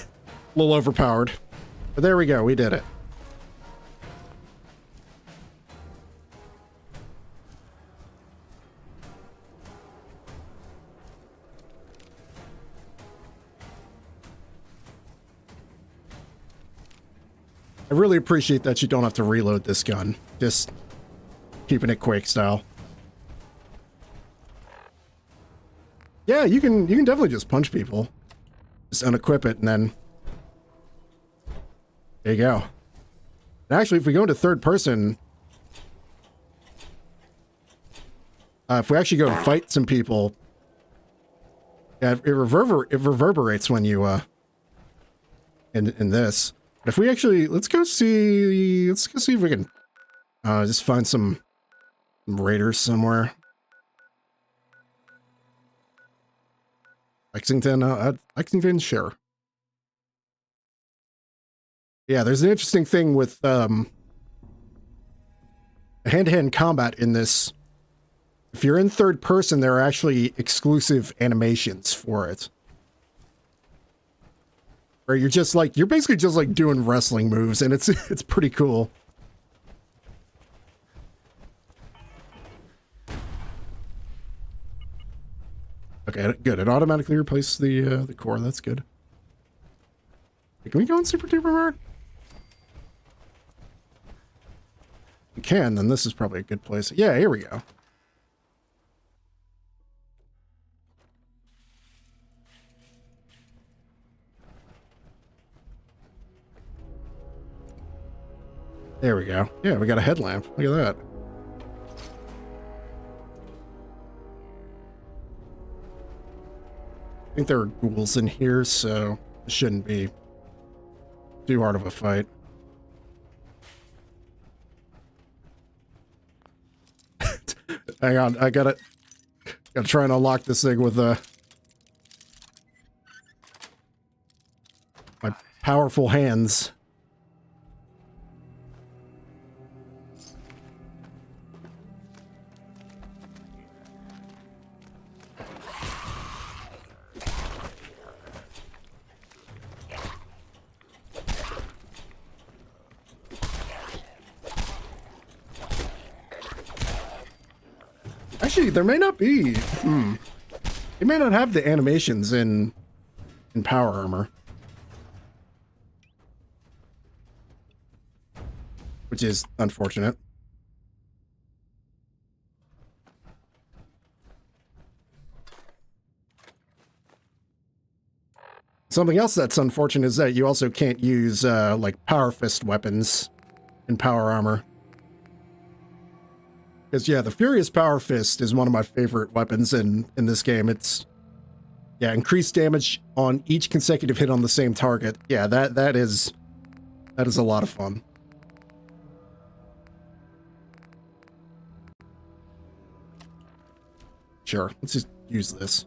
little overpowered. But there we go, we did it. I really appreciate that you don't have to reload this gun. Just keeping it Quake style. Yeah, you can definitely just punch people. Just unequip it and then there you go. And actually, if we go into third person, if we actually go and fight some people, yeah, it reverberates when you in this. But if we actually let's go see if we can just find some raiders somewhere. Lexington, sure. Yeah, there's an interesting thing with hand-to-hand combat in this. If you're in third person, there are actually exclusive animations for it. Where you're basically just like doing wrestling moves, and it's pretty cool. Okay, good. It automatically replaced the core. That's good. Can we go in super duper mode? We can, then this is probably a good place. Yeah, here we go. There we go. Yeah, we got a headlamp. Look at that. I think there are ghouls in here, so it shouldn't be too hard of a fight. Hang on, I gotta try and unlock this thing with my powerful hands. Actually, there may not be. It may not have the animations in Power Armor. Which is unfortunate. Something else that's unfortunate is that you also can't use like Power Fist weapons in Power Armor. Because yeah, the Furious Power Fist is one of my favorite weapons in this game. It's Yeah, increased damage on each consecutive hit on the same target. Yeah, that is a lot of fun. Sure, let's just use this.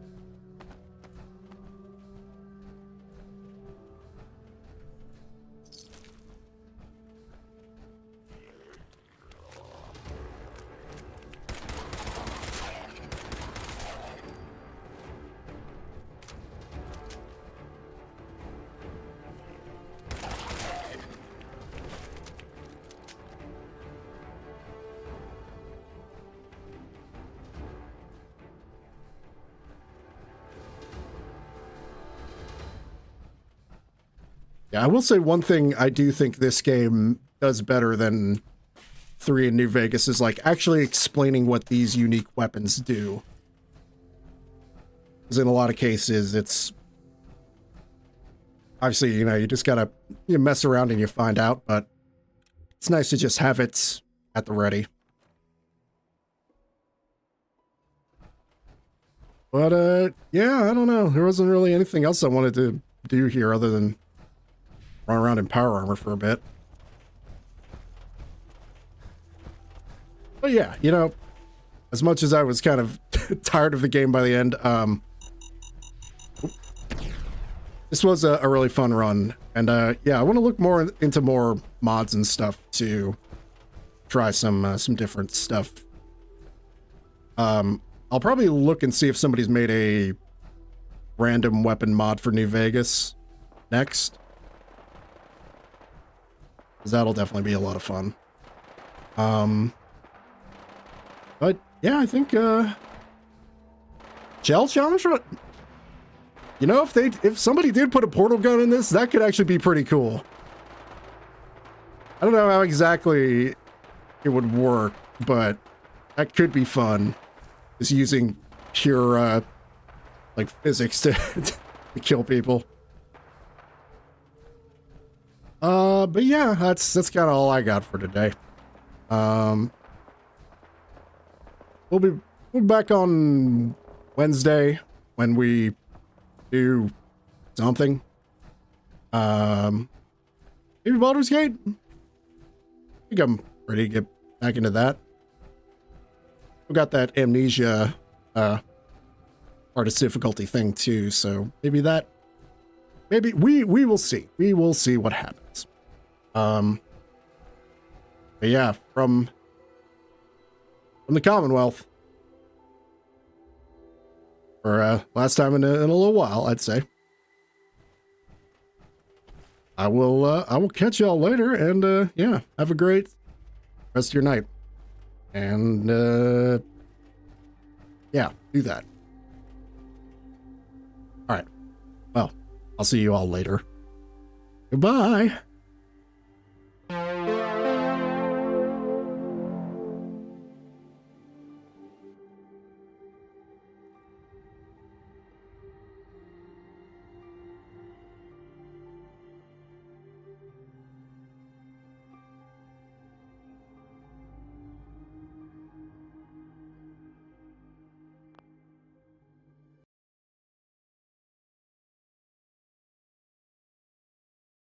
Yeah, I will say one thing I do think this game does better than 3 in New Vegas is like actually explaining what these unique weapons do. Because in a lot of cases, it's obviously, you know, you just gotta mess around and you find out, but it's nice to just have it at the ready. But, yeah, I don't know. There wasn't really anything else I wanted to do here other than run around in power armor for a bit. But yeah, you know, as much as I was kind of tired of the game by the end, this was a really fun run. And yeah, I want to look more into more mods and stuff to try some different stuff. I'll probably look and see if somebody's made a random weapon mod for New Vegas next. Because that'll definitely be a lot of fun. But yeah, I think Gel Challenge, you know, if somebody did put a portal gun in this, that could actually be pretty cool. I don't know how exactly it would work, but that could be fun. Just using pure like physics to kill people. But yeah, that's kind of all I got for today. We'll be back on Wednesday when we do something. Maybe Baldur's Gate? I think I'm ready to get back into that. We got that amnesia hardest difficulty thing too, so maybe we will see. We will see what happens. But yeah, from the Commonwealth. For last time in a little while, I'd say. I will catch y'all later, and yeah, have a great rest of your night. And yeah, do that. All right. Well, I'll see you all later. Goodbye.